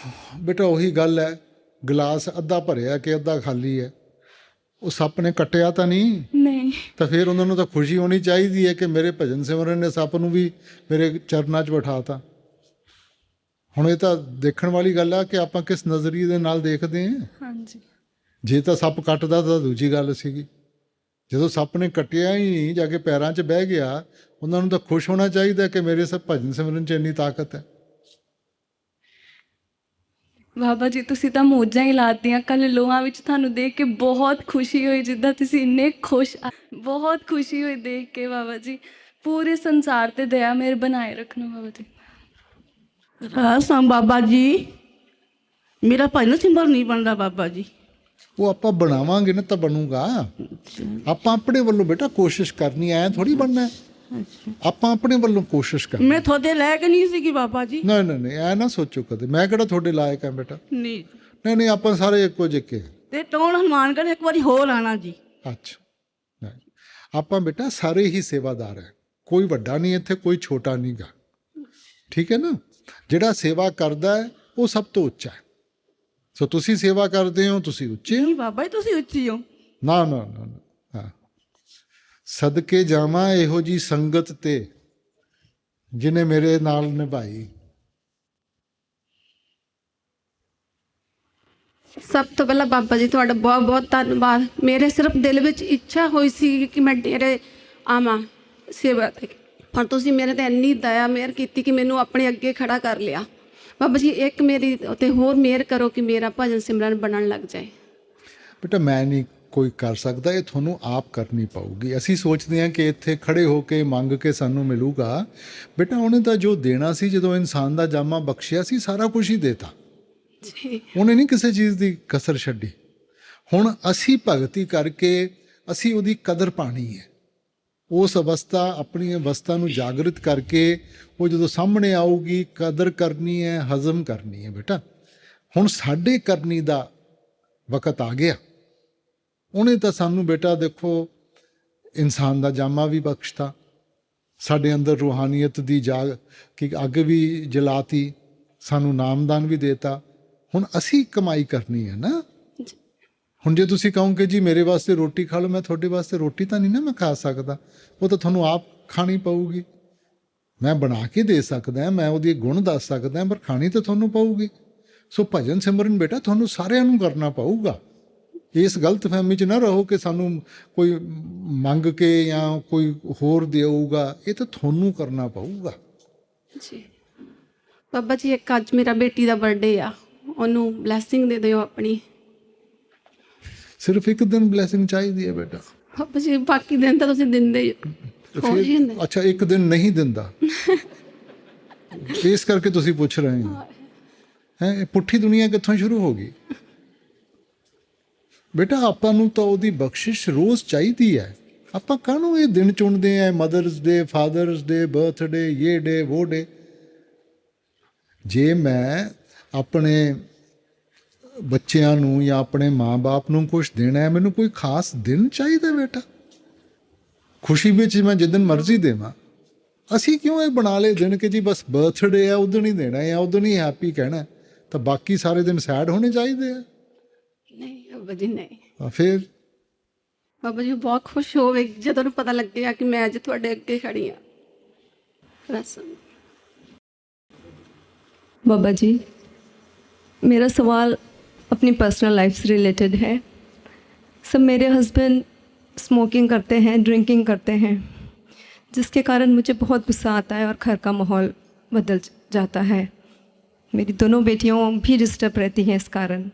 ਬੇਟਾ ਉਹੀ ਗੱਲ ਹੈ, ਗਲਾਸ ਅੱਧਾ ਭਰਿਆ ਕਿ ਅੱਧਾ ਖਾਲੀ ਹੈ। ਉਹ ਸੱਪ ਨੇ ਕੱਟਿਆ ਤਾਂ ਨਹੀਂ, ਤਾਂ ਫਿਰ ਉਹਨਾਂ ਨੂੰ ਤਾਂ ਖੁਸ਼ੀ ਹੋਣੀ ਚਾਹੀਦੀ ਹੈ ਕਿ ਮੇਰੇ ਭਜਨ ਸਿਮਰਨ ਨੇ ਸੱਪ ਨੂੰ ਵੀ ਮੇਰੇ ਚਰਨਾਂ 'ਚ ਬਿਠਾਤਾ। ਹੁਣ ਇਹ ਤਾਂ ਦੇਖਣ ਵਾਲੀ ਗੱਲ ਆ ਕਿ ਆਪਾਂ ਕਿਸ ਨਜ਼ਰੀਏ ਦੇ ਨਾਲ ਦੇਖਦੇ ਹਾਂ। ਹਾਂਜੀ, ਜੇ ਤਾਂ ਸੱਪ ਕੱਟਦਾ ਤਾਂ ਦੂਜੀ ਗੱਲ ਸੀਗੀ, ਜਦੋਂ ਸੱਪ ਨੇ ਕੱਟਿਆ ਹੀ ਨਹੀਂ, ਜਾ ਕੇ ਪੈਰਾਂ 'ਚ ਬਹਿ ਗਿਆ, ਉਹਨਾਂ ਨੂੰ ਤਾਂ ਖੁਸ਼ ਹੋਣਾ ਚਾਹੀਦਾ ਕਿ ਮੇਰੇ ਸਭ ਭਜਨ ਸਿਮਰਨ 'ਚ ਇੰਨੀ ਤਾਕਤ ਹੈ। ਬਾਬਾ ਜੀ ਤੁਸੀਂ ਤਾਂ ਮੌਜਾਂ ਹੀ ਲਾਤੀਆਂ। ਕੱਲ੍ਹ ਲੋਹਾਂ ਵਿੱਚ ਤੁਹਾਨੂੰ ਦੇਖ ਕੇ ਬਹੁਤ ਖੁਸ਼ੀ ਹੋਈ, ਜਿੱਦਾਂ ਤੁਸੀਂ ਇੰਨੇ ਖੁਸ਼, ਬਹੁਤ ਖੁਸ਼ੀ ਹੋਈ ਦੇਖ ਕੇ। ਬਾਬਾ ਜੀ ਪੂਰੇ ਸੰਸਾਰ 'ਤੇ ਦਇਆ ਮਿਹਰ ਬਣਾਏ ਰੱਖਣਾ ਬਾਬਾ ਜੀ। ਰਾਸਾਂ ਬਾਬਾ ਜੀ ਮੇਰਾ ਭਜਨ ਸਿਮਰਨ ਨਹੀਂ ਬਣਦਾ ਬਾਬਾ ਜੀ। ਉਹ ਆਪਾਂ ਬਣਾਵਾਂਗੇ ਨਾ ਤਾਂ ਬਣੂਗਾ। ਆਪਾਂ ਆਪਣੇ ਵੱਲੋਂ ਬੇਟਾ ਕੋਸ਼ਿਸ਼ ਕਰਨੀ, ਐ ਥੋੜੀ ਬਣਨਾ। ਆਪਾਂ ਆਪਣੇ ਵੱਲੋਂ ਕੋਸ਼ਿਸ਼ ਕਰਨੀ। ਮੈਂ ਤੁਹਾਡੇ ਲਾਇਕ ਨਹੀਂ ਸੀਗੀ ਬਾਬਾ ਜੀ। ਨਹੀਂ ਨਹੀਂ ਨਹੀਂ, ਐ ਨਾ ਸੋਚੋ ਕਦੇ, ਮੈਂ ਕਿਹੜਾ ਤੁਹਾਡੇ ਲਾਇਕ ਹਾਂ ਬੇਟਾ। ਨਹੀਂ ਨਹੀਂ ਨਹੀਂ, ਆਪਾਂ ਸਾਰੇ ਇੱਕੋ ਜਿਹੇ। ਤੇ ਟੋਨ ਹਨੂੰਮਾਨ ਕਰ ਇੱਕ ਵਾਰੀ ਹੋਰ ਆਣਾ ਜੀ। ਅੱਛਾ, ਨਹੀਂ, ਆਪਾਂ ਬੇਟਾ ਸਾਰੇ ਹੀ ਸੇਵਾਦਾਰ ਹੈ, ਕੋਈ ਵੱਡਾ ਨਹੀਂ ਇੱਥੇ, ਕੋਈ ਛੋਟਾ ਨਹੀਂ ਗਾ, ਠੀਕ ਹੈ ਨਾ। ਜਿਹੜਾ ਸੇਵਾ ਕਰਦਾ ਹੈ ਉਹ ਸਭ ਤੋਂ ਉੱਚਾ ਹੈ। ਸੋ ਤੁਸੀਂ ਸੇਵਾ ਕਰਦੇ ਹੋ, ਤੁਸੀਂ ਉੱਚੇ ਹੋ। ਨਹੀਂ ਬਾਬਾ ਜੀ ਤੁਸੀਂ ਉੱਚੀ ਹੋ। ਨਾ ਨਾ ਨਾ ਨਾ, ਹਾਂ, ਸਦਕੇ ਜਾਵਾਂ ਇਹੋ ਜੀ ਸੰਗਤ ਤੇ ਜਿਹਨੇ ਮੇਰੇ ਨਾਲ ਨਿਭਾਈ। ਸਭ ਤੋਂ ਪਹਿਲਾਂ ਬਾਬਾ ਜੀ ਤੁਹਾਡਾ ਬਹੁਤ ਬਹੁਤ ਧੰਨਵਾਦ। ਮੇਰੇ ਸਿਰਫ ਦਿਲ ਵਿੱਚ ਇੱਛਾ ਹੋਈ ਸੀ ਕਿ ਮੈਂ ਡੇਰੇ ਆਵਾਂ ਸੇਵਾ ਤੇ, ਪਰ ਤੁਸੀਂ ਮੇਰੇ ਤੇ ਇੰਨੀ ਦਇਆ ਮਿਹਰ ਕੀਤੀ ਕਿ ਮੈਨੂੰ ਆਪਣੇ ਅੱਗੇ ਖੜਾ ਕਰ ਲਿਆ। ਬਾਬਾ ਜੀ ਇੱਕ ਮੇਰੀ ਉੱਤੇ ਹੋਰ ਮਿਹਰ ਕਰੋ ਕਿ ਮੇਰਾ ਭਜਨ ਸਿਮਰਨ ਬਣਨ ਲੱਗ ਜਾਏ। ਬੇਟਾ ਮੈਂ ਨਹੀਂ ਕੋਈ ਕਰ ਸਕਦਾ, ਇਹ ਤੁਹਾਨੂੰ ਆਪ ਕਰਨੀ ਪਊਗੀ। ਅਸੀਂ ਸੋਚਦੇ ਹਾਂ ਕਿ ਇੱਥੇ ਖੜੇ ਹੋ ਕੇ ਮੰਗ ਕੇ ਸਾਨੂੰ ਮਿਲੂਗਾ। ਬੇਟਾ ਉਹਨੇ ਤਾਂ ਜੋ ਦੇਣਾ ਸੀ, ਜਦੋਂ ਇਨਸਾਨ ਦਾ ਜਾਮਾ ਬਖਸ਼ਿਆ ਸੀ, ਸਾਰਾ ਕੁਝ ਹੀ ਦੇਤਾ। ਉਹਨੇ ਨਹੀਂ ਕਿਸੇ ਚੀਜ਼ ਦੀ ਕਸਰ ਛੱਡੀ। ਹੁਣ ਅਸੀਂ ਭਗਤੀ ਕਰਕੇ ਅਸੀਂ ਉਹਦੀ ਕਦਰ ਪਾਣੀ ਹੈ। ਉਸ ਅਵਸਥਾ, ਆਪਣੀ ਅਵਸਥਾ ਨੂੰ ਜਾਗਰਿਤ ਕਰਕੇ ਉਹ ਜਦੋਂ ਸਾਹਮਣੇ ਆਊਗੀ, ਕਦਰ ਕਰਨੀ ਹੈ, ਹਜ਼ਮ ਕਰਨੀ ਹੈ। ਬੇਟਾ ਹੁਣ ਸਾਡੇ ਕਰਨੀ ਦਾ ਵਕਤ ਆ ਗਿਆ। ਉਹਨੇ ਤਾਂ ਸਾਨੂੰ ਬੇਟਾ ਦੇਖੋ ਇਨਸਾਨ ਦਾ ਜਾਮਾ ਵੀ ਬਖਸ਼ਤਾ, ਸਾਡੇ ਅੰਦਰ ਰੂਹਾਨੀਅਤ ਦੀ ਜਾਗ ਕਿ ਅੱਗ ਵੀ ਜਲਾਤੀ, ਸਾਨੂੰ ਨਾਮਦਾਨ ਵੀ ਦੇਤਾ। ਹੁਣ ਅਸੀਂ ਕਮਾਈ ਕਰਨੀ ਹੈ ਨਾ। ਹੁਣ ਜੇ ਤੁਸੀਂ ਕਹੋਗੇ ਜੀ ਮੇਰੇ ਵਾਸਤੇ ਰੋਟੀ ਖਾ ਲਓ, ਮੈਂ ਤੁਹਾਡੇ ਵਾਸਤੇ ਰੋਟੀ ਤਾਂ ਨਹੀਂ ਨਾ ਮੈਂ ਖਾ ਸਕਦਾ, ਉਹ ਤਾਂ ਤੁਹਾਨੂੰ ਆਪ ਖਾਣੀ ਪਊਗੀ। ਮੈਂ ਬਣਾ ਕੇ ਦੇ ਸਕਦਾ, ਮੈਂ ਉਹਦੇ ਗੁਣ ਦੱਸ ਸਕਦਾ, ਪਰ ਖਾਣੀ ਤਾਂ ਤੁਹਾਨੂੰ ਪਊਗੀ। ਸੋ ਭਜਨ ਸਿਮਰਨ ਬੇਟਾ ਤੁਹਾਨੂੰ ਸਾਰਿਆਂ ਨੂੰ ਕਰਨਾ ਪਊਗਾ। ਇਸ ਗਲਤਫਹਿਮੀ 'ਚ ਨਾ ਰਹੋ ਕਿ ਸਾਨੂੰ ਕੋਈ ਮੰਗ ਕੇ ਜਾਂ ਕੋਈ ਹੋਰ ਦੇਊਗਾ, ਇਹ ਤਾਂ ਤੁਹਾਨੂੰ ਕਰਨਾ ਪਊਗਾ। ਜੀ ਬਾਬਾ ਜੀ, ਇੱਕ ਅੱਜ ਮੇਰਾ ਬੇਟੀ ਦਾ ਬਰਥਡੇ ਆ, ਉਹਨੂੰ ਬਲੈਸਿੰਗ ਦੇ ਦਿਓ ਆਪਣੀ। ਸਿਰਫ ਇੱਕ ਦਿਨ ਬਲੈਸਿੰਗ ਚਾਹੀਦੀ ਹੈ ਬੇਟਾ। ਬਾਬਾ ਜੀ ਬਾਕੀ ਦਿਨ ਤਾਂ ਤੁਸੀਂ ਦਿੰਦੇ ਹੀ ਹੋ। ਅੱਛਾ, ਇੱਕ ਦਿਨ ਨਹੀਂ ਦਿੰਦਾ, ਇਸ ਕਰਕੇ ਤੁਸੀਂ ਪੁੱਛ ਰਹੇ ਹੋ। ਇਹ ਪੁੱਠੀ ਦੁਨੀਆ ਕਿੱਥੋਂ ਸ਼ੁਰੂ ਹੋ ਗਈ ਬੇਟਾ? ਆਪਾਂ ਨੂੰ ਤਾਂ ਉਹਦੀ ਬਖਸ਼ਿਸ਼ ਰੋਜ਼ ਚਾਹੀਦੀ ਹੈ। ਆਪਾਂ ਕਾਹਨੂੰ ਇਹ ਦਿਨ ਚੁਣਦੇ ਆ, ਮਦਰਸ ਡੇ, ਫਾਦਰਸ ਡੇ, ਬਰਥਡੇ, ਇਹ ਡੇ ਉਹ ਡੇ। ਜੇ ਮੈਂ ਆਪਣੇ ਬੱਚਿਆਂ ਨੂੰ ਜਾਂ ਆਪਣੇ ਮਾਂ-ਬਾਪ ਨੂੰ ਕੁਛ ਦੇਣਾ ਹੈ, ਮੈਨੂੰ ਕੋਈ ਖਾਸ ਦਿਨ ਚਾਹੀਦਾ ਬੇਟਾ? ਖੁਸ਼ੀ ਵਿੱਚ ਮੈਂ ਜਿੱਦਣ ਮਰਜ਼ੀ ਦੇਵਾਂ। ਅਸੀਂ ਕਿਉਂ ਇਹ ਬਣਾ ਲਏ ਦਿਨ ਕਿ ਜੀ ਬਸ ਬਰਥਡੇ ਆ ਉਦੋਂ ਹੀ ਦੇਣਾ ਜਾਂ ਉਦੋਂ ਹੀ ਹੈਪੀ ਕਹਿਣਾ, ਤਾਂ ਬਾਕੀ ਸਾਰੇ ਦਿਨ ਸੈਡ ਹੋਣੇ ਚਾਹੀਦੇ ਆ? ਨਹੀਂ ਬਾਬਾ ਜੀ ਨਹੀਂ। ਫਿਰ ਬਾਬਾ ਜੀ ਬਹੁਤ ਖੁਸ਼ ਹੋਵੇ ਜਦੋਂ ਨੂੰ ਪਤਾ ਲੱਗੇਗਾ ਕਿ ਮੈਂ ਅੱਜ ਤੁਹਾਡੇ ਅੱਗੇ ਖੜੀ ਹਾਂ। ਰਸਮ बाबा जी मेरा सवाल अपनी पर्सनल लाइफ से रिलेटेड है। सब मेरे हस्बैंड स्मोकिंग करते हैं, ड्रिंकिंग करते हैं, जिसके कारण मुझे बहुत गुस्सा आता है और घर का माहौल बदल जाता है। मेरी दोनों बेटियों भी डिस्टर्ब रहती हैं इस कारण।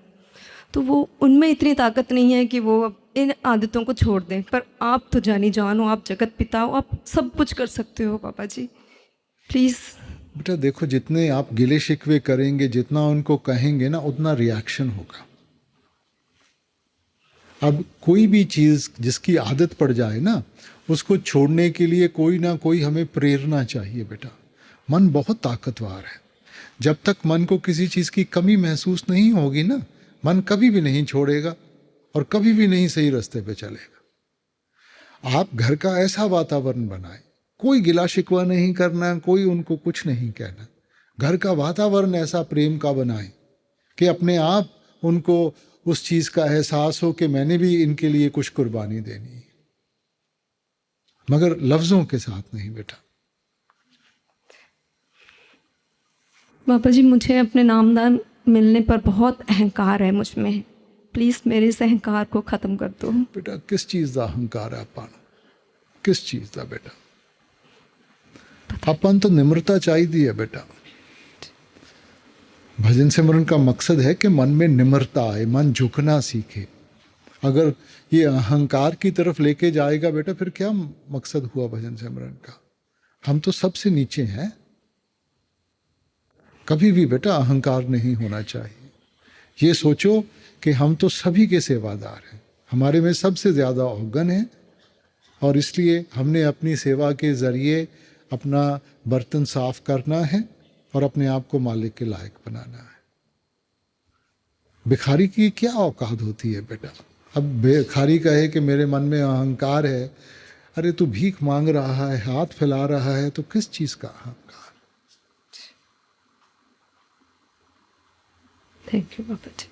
तो वो उनमें इतनी ताकत नहीं है कि वो इन आदतों को छोड़ दें। पर आप तो जानी जान हो, आप जगत पिता हो, आप सब कुछ कर सकते हो पापा जी, प्लीज़। बेटा देखो, जितने आप गिले शिकवे करेंगे, जितना उनको कहेंगे ना, उतना रिएक्शन होगा। अब कोई भी चीज़ जिसकी आदत पड़ जाए ना, उसको छोड़ने के लिए कोई ना कोई हमें प्रेरणा चाहिए बेटा। मन बहुत ताकतवर है। जब तक मन को किसी चीज़ की कमी महसूस नहीं होगी ना, मन कभी भी नहीं छोड़ेगा और कभी भी नहीं सही रास्ते पे चलेगा। आप घर का ऐसा वातावरण बनाएं, कोई गिला शिकवा नहीं करना, कोई उनको कुछ नहीं कहना। घर का वातावरण ऐसा प्रेम का बनाएं कि अपने आप उनको उस चीज़ का एहसास हो कि मैंने भी इनके लिए कुछ कुर्बानी देनी है, मगर लफ्ज़ों के साथ नहीं बेटा। पापा जी, मुझे अपने नामदान मिलने पर बहुत अहंकार है मुझ में, प्लीज़ मेरे इस अहंकार को ख़त्म कर दो। बेटा किस चीज़ का अहंकार है ਆਪਾਂ ਨੂੰ? किस चीज़ का बेटा? ਆਪਾਂ ਨੂੰ तो निम्रता चाहिए है बेटा। भजन सिमरन का मकसद है कि मन में निम्रता आए, मन झुकना सीखे। अगर ये अहंकार की तरफ लेके जाएगा बेटा, फिर क्या मकसद हुआ भजन सिमरन का? हम तो सबसे नीचे हैं। कभी भी बेटा अहंकार नहीं होना चाहिए। ये सोचो कि हम तो सभी के सेवादार हैं, हमारे में सबसे ज़्यादा औगन है, और इसलिए हमने अपनी सेवा के ज़रिए अपना बर्तन साफ करना है और अपने आप को मालिक के लायक बनाना है। भिखारी की क्या औकात होती है बेटा? अब भिखारी कहे कि मेरे मन में अहंकार है, अरे तू भीख मांग रहा है, हाथ फैला रहा है, तो किस चीज़ का अहंकार? थैंक यू पापा जी।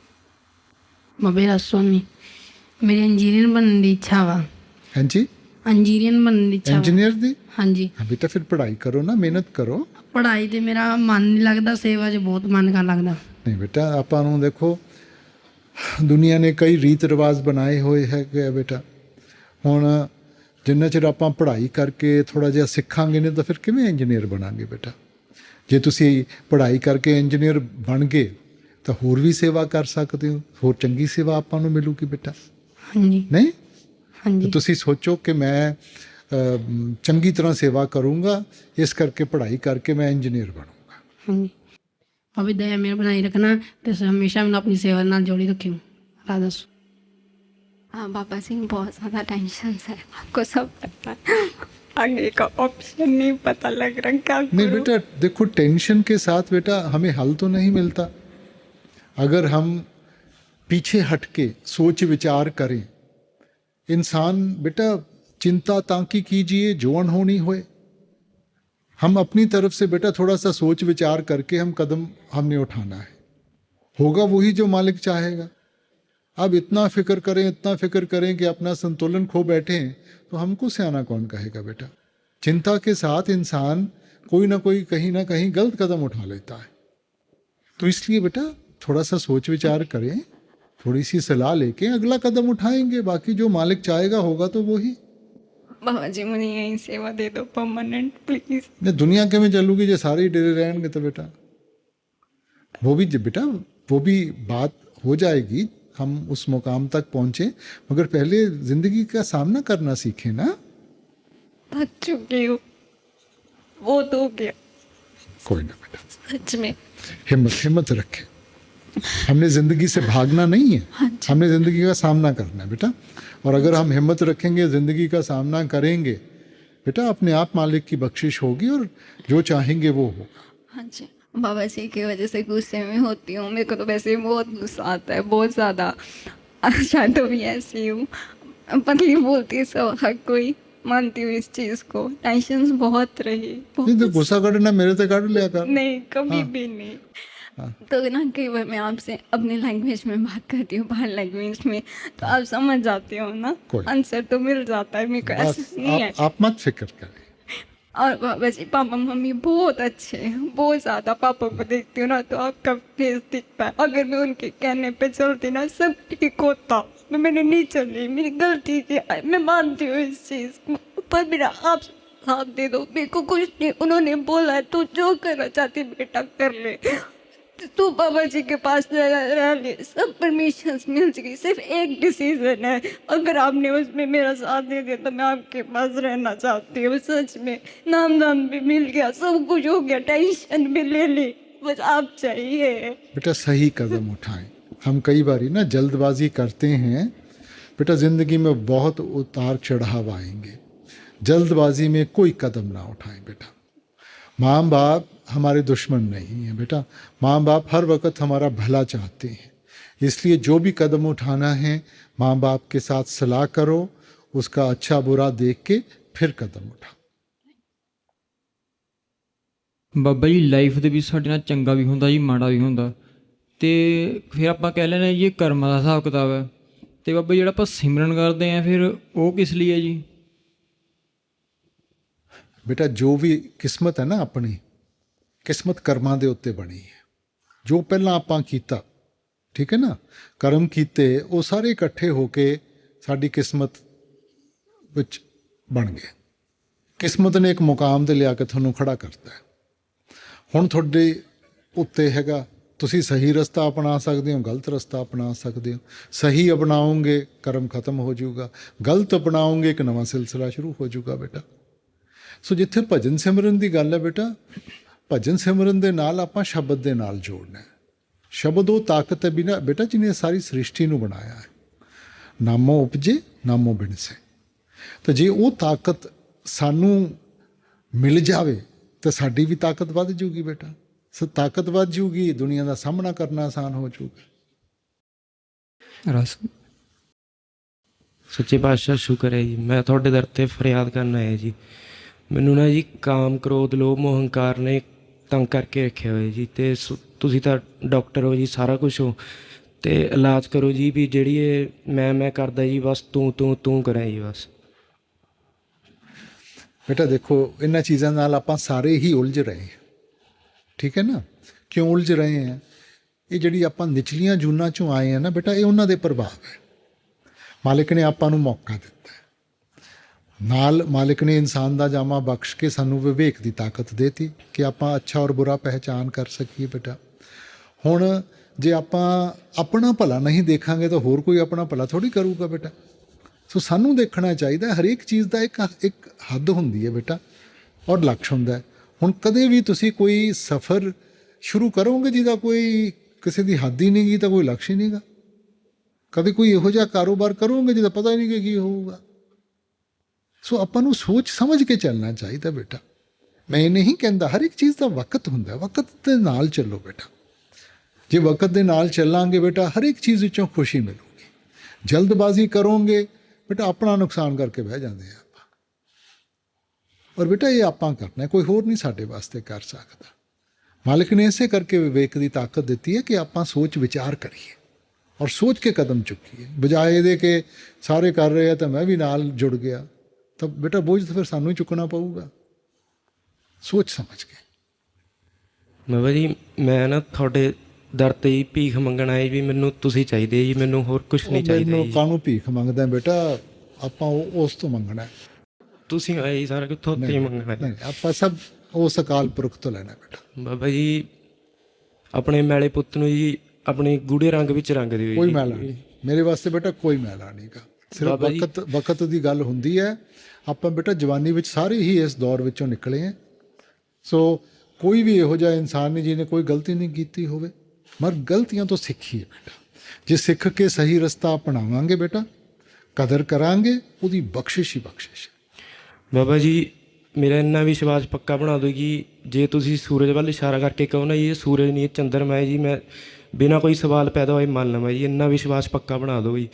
मेरा स्वामी, मेरी इंजीनियर बनने की इच्छा वा। हाँ जी, इंजीनियर बनने की इच्छा वा। इंजीनियर दी? हाँ जी। हाँ बेटा, फिर पढ़ाई करो ना, मेहनत करो। पढ़ाई ते मेरा मन नहीं लगता, सेवा 'ਚ बहुत मन का लगता। नहीं बेटा, ਆਪਾਂ ਨੂੰ देखो दुनिया ने कई रीत रिवाज बनाए हुए है कि बेटा ਹੁਣ ਜਿੰਨਾ ਚਿਰ ਆਪਾਂ ਪੜ੍ਹਾਈ ਕਰਕੇ ਥੋੜਾ ਜਿਹਾ ਸਿੱਖਾਂਗੇ ਨਹੀਂ ਤਾਂ ਫਿਰ ਕਿਵੇਂ ਇੰਜੀਨੀਅਰ ਬਣਾਂਗੇ ਬੇਟਾ? ਜੇ ਤੁਸੀਂ ਪੜ੍ਹਾਈ ਕਰਕੇ ਇੰਜੀਨੀਅਰ ਬਣ ਗਏ ਤਾਂ ਹੋਰ ਵੀ ਸੇਵਾ ਕਰ ਸਕਦੇ ਹੋ, ਹੋਰ ਚੰਗੀ ਸੇਵਾ ਆਪਾਂ ਨੂੰ ਮਿਲੂਗੀ ਬੇਟਾ। ਹਾਂਜੀ। ਨਹੀਂ? ਹਾਂਜੀ। ਤੁਸੀਂ ਸੋਚੋ ਕਿ ਮੈਂ ਚੰਗੀ ਤਰ੍ਹਾਂ ਸੇਵਾ ਕਰੂੰਗਾ, ਇਸ ਕਰਕੇ ਪੜ੍ਹਾਈ ਕਰਕੇ ਮੈਂ ਇੰਜੀਨੀਅਰ ਬਣੂੰਗਾ। ਹਾਂਜੀ। अभी दया मेरा बनाई रखना, तो हमेशा मैंने अपनी सेवा नाल जोड़ी रखी हूँ। राधा। हाँ बाबा जी, बहुत ज़्यादा टेंशन है, आपको सब पता है, आगे का ऑप्शन नहीं पता लग रहा क्या नहीं बेटा देखो, टेंशन के साथ बेटा हमें हल तो नहीं मिलता। अगर हम पीछे हट के सोच विचार करें, इंसान बेटा चिंता ताकि कीजिए जोन होनी होए। हम अपनी तरफ से बेटा थोड़ा सा सोच विचार करके हम कदम हमने उठाना है, होगा वही जो मालिक चाहेगा। अब इतना फिक्र करें, इतना फिक्र करें कि अपना संतुलन खो बैठे तो हमको सियाना कौन कहेगा बेटा? चिंता के साथ इंसान कोई ना कोई कहीं ना कहीं गलत कदम उठा लेता है। तो इसलिए बेटा थोड़ा सा सोच विचार करें, थोड़ी सी सलाह लेके अगला कदम उठाएंगे, बाकी जो मालिक चाहेगा होगा तो वही। बाबा जी मुझे यही सेवा दे दो परमानेंट प्लीज। नहीं दुनिया के में चलूगी जो सारे ही डरे रहेंगे तो बेटा वो भी बात हो जाएगी, हम उस मुकाम तक पहुंचे, मगर पहले जिंदगी का सामना करना सीखें ना। थक चुकी हूँ, वो तो गया। कोई ना बेटा, सच में हिम्मत रखें। हमने जिंदगी से भागना नहीं है, हमने जिंदगी का सामना करना है बेटा। और अगर हम हिम्मत रखेंगे, जिंदगी का सामना करेंगे बेटा, अपने आप मालिक की बख्शिश होगी और जो चाहेंगे वो होगा। हाँ जी, बाबा जी की वजह से गुस्से में होती हूँ, मेरे को तो वैसे ही बहुत गुस्सा आता है, बहुत ज़्यादा। अच्छा तो भी ऐसी हूँ, पतली बोलती सब हर कोई, मानती हूँ इस चीज़ को। टेंशन बहुत रही, नहीं तो गुस्सा करना मेरे से काट लिया कर। नहीं कभी भी नहीं। तो ना कई बार मैं आपसे अपनी लैंग्वेज में बात करती हूँ, बाहर लैंग्वेज में, तो आप समझ जाते हो ना, आंसर तो मिल जाता है। मेरे को ऐसा नहीं है, आप मत फिक्र करें। और बाबा जी पापा मम्मी बहुत अच्छे हैं, बहुत ज़्यादा। पापा को देखती हूँ ना तो आपका फेस दिखता है। अगर मैं उनके कहने पे चलती ना सब ठीक होता, तो मैंने नहीं चली, मेरी गलती की, मैं मानती हूँ इस चीज़ को, पर मेरा आप साथ दे दो। मेरे को कुछ नहीं, उन्होंने बोला है तो जो करना चाहती बेटा कर ले, तू बाबा जी के पास रह ले, सब परमिशन मिल गई, सिर्फ एक डिसीजन है, अगर आपने उसमें मेरा साथ दे दिया तो मैं आपके पास रहना चाहती हूँ। सच में नाम भी मिल गया, सब कुछ हो गया, टेंशन भी ले ली, बस आप चाहिए। बेटा सही कदम उठाएं। हम कई बारी ना जल्दबाजी करते हैं बेटा, ज़िंदगी में बहुत उतार चढ़ाव आएंगे, जल्दबाजी में कोई कदम ना उठाएं बेटा। माँ बाप हमारे दुश्मन नहीं हैं बेटा, माँ बाप हर वक्त हमारा भला चाहते हैं, इसलिए जो भी कदम उठाना है माँ बाप के साथ सलाह करो, उसका अच्छा बुरा देख के फिर कदम उठाओ। ਬਾਬਾ ਜੀ ਲਾਈਫ ਦੇ ਵਿੱਚ ਸਾਡੇ ਨਾਲ ਚੰਗਾ ਵੀ ਹੁੰਦਾ ਜੀ ਮਾੜਾ ਵੀ ਹੁੰਦਾ, ਤੇ ਫਿਰ ਆਪਾਂ ਕਹਿ ਲੈਂਦੇ ਹਾਂ ਜੀ ਇਹ ਕਰਮਾਂ ਦਾ ਹਿਸਾਬ ਕਿਤਾਬ ਹੈ। ਤੇ ਬਾਬਾ ਜੀ ਜਿਹੜਾ ਆਪਾਂ ਸਿਮਰਨ ਕਰਦੇ ਹਾਂ ਫਿਰ ਉਹ ਕਿਸ ਲਈ ਹੈ ਜੀ? बेटा जो भी किस्मत है ना, अपनी किस्मत कर्मां दे उत्ते बनी है। जो पहला आपां कीता, ठीक है ना, कर्म कीते वो सारे इकट्ठे होके साडी किस्मत विच बन गए। किस्मत ने एक मुकाम ते लिया के तुहानूं खड़ा करता है। हुण तुहाडे उत्ते हैगा, तुसीं सही रस्ता अपना सकते हो, गलत रस्ता अपना सकते हो। सही अपनाओगे कर्म खत्म हो जाऊगा, गलत अपनाओगे एक नवां सिलसिला शुरू हो जाऊगा बेटा। सो जिथे भजन सिमरन की गल है बेटा, भजन सिमरन के नाल आपां शब्द के नाल जोड़ना है। शब्द वो ताकत है बिना बेटा जिन्हें सारी सृष्टि नूं बनाया है। नामों उपजे नामों बिनसे, तो जे वो ताकत सानू मिल जाए तो साडी भी ताकत वध जूगी बेटा। सो ताकत वध जूगी, दुनिया का सामना करना आसान हो जाऊगा। ਰਸ सच्चे पातशाह शुक्र है जी, मैं थोड़े दर ते फरियाद करना है जी। ਮੈਨੂੰ ਨਾ ਜੀ ਕਾਮ ਕ੍ਰੋਧ ਲੋਭ ਮੋਹ ਹੰਕਾਰ ਨੇ ਤੰਗ ਕਰਕੇ ਰੱਖਿਆ ਹੋਇਆ ਜੀ, ਅਤੇ ਤੁਸੀਂ ਤਾਂ ਡਾਕਟਰ ਹੋ ਜੀ, ਸਾਰਾ ਕੁਛ ਹੋ, ਅਤੇ ਇਲਾਜ ਕਰੋ ਜੀ ਵੀ ਜਿਹੜੀ ਇਹ ਮੈਂ ਕਰਦਾ ਜੀ ਬਸ ਤੂੰ ਕਰਾਂ ਜੀ ਬਸ। बेटा देखो इन्हां चीज़ों नाल आपां सारे ही उलझ रहे हैं, ठीक है ना। क्यों उलझ रहे हैं? ये जिहड़ी आपां निचलियां जूनां चों आए हैं ना बेटा, ये उन्हां दे प्रभाव है। मालिक ने आपां नूं मौका दिता है, नाल मालिक ने इंसान दा जामा बख्श के सानू विवेक दी ताकत देती कि आपां अच्छा और बुरा पहचान कर सकीए बेटा। हुण जे आपां अपना भला नहीं देखांगे तो होर कोई अपना भला थोड़ी करूगा बेटा। सो सानू देखना चाहिए हरेक चीज़ का एक हद होंदी है बेटा और लक्ष्य होंदा है। हुण कदे भी तुसी कोई सफ़र शुरू करोगे जिहदा कोई किसी की हद ही नहीं गी तो कोई लक्ष्य ही नहीं गा। कदे कोई इहो जिहा कारोबार करोगे जिहदा पता ही नहीं कि की होऊगा। सो आपां नूं सोच समझ के चलना चाहिए बेटा। मैं ये नहीं कहता, हर एक चीज़ का वक्त होंदा है, वक्त के नाल चलो बेटा। जे वक्त के नाल चलांगे बेटा हर एक चीज़ विचों खुशी मिलूगी। जल्दबाजी करोगे बेटा अपना नुकसान करके बह जाते हैं आप। और बेटा ये आपां करना है, कोई होर नहीं साडे वास्ते कर सकता। मालिक ने इसे करके विवेक की ताकत दी है कि आपां सोच विचार करिए और सोच के कदम चुकीए, बजाए ये के सारे कर रहे हैं तो मैं भी नाल जुड़ गया, तब बेटा बोझ तो फिर सानू ही चुकना पऊगा। सोच समझ के। बाबा जी मैं ना थोड़े दर ते ही भीख मंगण आए भी, मैनू तुसीं चाहिए जी, मैनू होर कुछ नहीं चाहिए जी। कानू भीख मंगदा बेटा, आपां उस तो मंगना है। तुसीं आए जी सारा कुछ थोते ही मंगना है। नहीं आपां सब उस अकाल पुरख तो लेना बेटा। बाबा जी अपने मैले पुੱਤ ਨੂੰ जी अपने गूढ़े रंग ਵਿੱਚ रंग दिओ। कोई मैला नहीं मेरे वास्ते बेटा, कोई मैला नहीं गा। सिर्फ वक्त की गल हुंदी है। आपां बेटा जवानी विच सारे ही इस दौर विचों निकले हैं। सो कोई भी इहो जिहा इंसान नहीं जिन्हें कोई गलती नहीं की होवे, मगर गलतियां तो सीखिए बेटा। जे सीख के सही रस्ता अपनावांगे बेटा, कदर करांगे, उहदी बख्शिश ही बख्शिश है। बाबा जी मेरा इन्ना विश्वास पक्का बना दो कि जे तुसीं सूरज वाल इशारा करके कहो ना ये सूरज नहीं चंद्रमा है जी, मैं बिना कोई सवाल पैदा होए मान लवां जी। इन्ना विश्वास पक्का बना दो जी,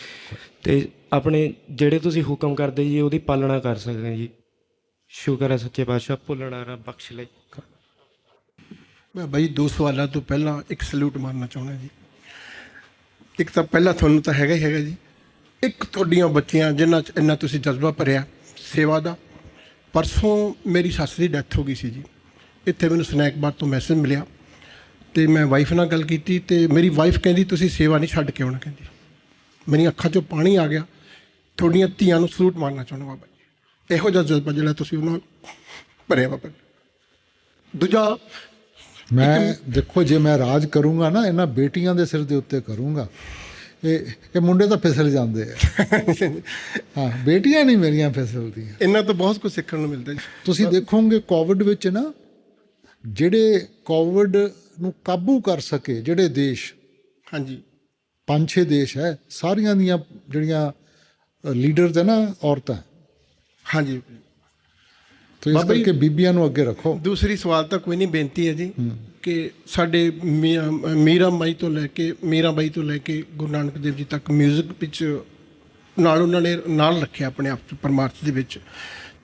तो अपने ਜਿਹੜੇ ਤੁਸੀਂ ਹੁਕਮ ਕਰਦੇ ਜੀ ਉਹਦੀ ਪਾਲਣਾ ਕਰ ਸਕਦੇ ਜੀ। ਸ਼ੁਕਰ ਹੈ ਸੱਚੇ ਪਾਤਸ਼ਾਹ, ਭੁੱਲਣਾ ਨਾ ਬਖਸ਼ ਲੈ। ਮੈਂ ਬਾਈ ਦੋ ਸਵਾਲਾਂ ਤੋਂ ਪਹਿਲਾਂ ਇੱਕ ਸਲੂਟ ਮਾਰਨਾ ਚਾਹੁੰਦਾ ਜੀ। ਇੱਕ ਤਾਂ ਪਹਿਲਾਂ ਤੁਹਾਨੂੰ ਤਾਂ ਹੈਗਾ ਹੀ ਹੈਗਾ ਜੀ, ਇੱਕ ਤੁਹਾਡੀਆਂ ਬੱਚੀਆਂ ਜਿਨ੍ਹਾਂ 'ਚ ਇੰਨਾ ਤੁਸੀਂ ਜਜ਼ਬਾ ਭਰਿਆ ਸੇਵਾ ਦਾ। ਪਰਸੋਂ ਮੇਰੀ ਸੱਸ ਦੀ ਡੈਥ ਹੋ ਗਈ ਸੀ ਜੀ। ਇੱਥੇ ਮੈਨੂੰ ਸਨੈਕ ਬਾਰ ਤੋਂ ਮੈਸੇਜ ਮਿਲਿਆ ਅਤੇ ਮੈਂ ਵਾਈਫ ਨਾਲ ਗੱਲ ਕੀਤੀ ਅਤੇ ਮੇਰੀ ਵਾਈਫ ਕਹਿੰਦੀ ਤੁਸੀਂ ਸੇਵਾ ਨਹੀਂ ਛੱਡ ਕੇ ਆਉਣਾ। ਕਹਿੰਦੀ ਮੇਰੀਆਂ ਅੱਖਾਂ 'ਚੋਂ ਪਾਣੀ ਆ ਗਿਆ। ਤੁਹਾਡੀਆਂ ਧੀਆਂ ਨੂੰ ਸਲੂਟ ਮਾਰਨਾ ਚਾਹੁੰਦਾ ਬਾਬਾ ਜੀ, ਇਹੋ ਜਿਹਾ ਜਜ਼ਬਾ ਜਿਹੜਾ ਤੁਸੀਂ ਉਹਨਾਂ ਭਰਿਆ ਬਾਬਾ। ਦੂਜਾ ਮੈਂ ਦੇਖੋ ਜੇ ਮੈਂ ਰਾਜ ਕਰੂੰਗਾ ਨਾ ਇਹਨਾਂ ਬੇਟੀਆਂ ਦੇ ਸਿਰ ਦੇ ਉੱਤੇ ਕਰੂੰਗਾ। ਇਹ ਮੁੰਡੇ ਤਾਂ ਫਿਸਲ ਜਾਂਦੇ ਆ। ਹਾਂ, ਬੇਟੀਆਂ ਨਹੀਂ ਮੇਰੀਆਂ ਫਿਸਲਦੀਆਂ। ਇਹਨਾਂ ਤੋਂ ਬਹੁਤ ਕੁਝ ਸਿੱਖਣ ਨੂੰ ਮਿਲਦਾ ਜੀ। ਤੁਸੀਂ ਦੇਖੋਗੇ ਕੋਵਿਡ ਵਿੱਚ ਨਾ ਜਿਹੜੇ ਕੋਵਿਡ ਨੂੰ ਕਾਬੂ ਕਰ ਸਕੇ ਜਿਹੜੇ ਦੇਸ਼, ਹਾਂਜੀ 5-6 ਦੇਸ਼ ਹੈ, ਸਾਰੀਆਂ ਦੀਆਂ ਜਿਹੜੀਆਂ ਲੀਡਰਸ ਹੈ ਨਾ ਔਰਤਾਂ। ਹਾਂਜੀ ਤੋ ਇਸ ਕਰਕੇ ਬੀਬੀਆਂ ਨੂੰ ਅੱਗੇ ਰੱਖੋ। ਦੂਸਰੀ ਸਵਾਲ ਤਾਂ ਕੋਈ ਨਹੀਂ, ਬੇਨਤੀ ਹੈ ਜੀ ਕਿ ਸਾਡੇ ਮੀਰਾਬਾਈ ਤੋਂ ਲੈ ਕੇ ਗੁਰੂ ਨਾਨਕ ਦੇਵ ਜੀ ਤੱਕ ਮਿਊਜ਼ਿਕ ਵਿੱਚ ਨਾਲ ਉਹਨਾਂ ਨੇ ਨਾਲ ਰੱਖਿਆ ਆਪਣੇ ਆਪ 'ਚ ਪਰਮਾਰਥ ਦੇ ਵਿੱਚ।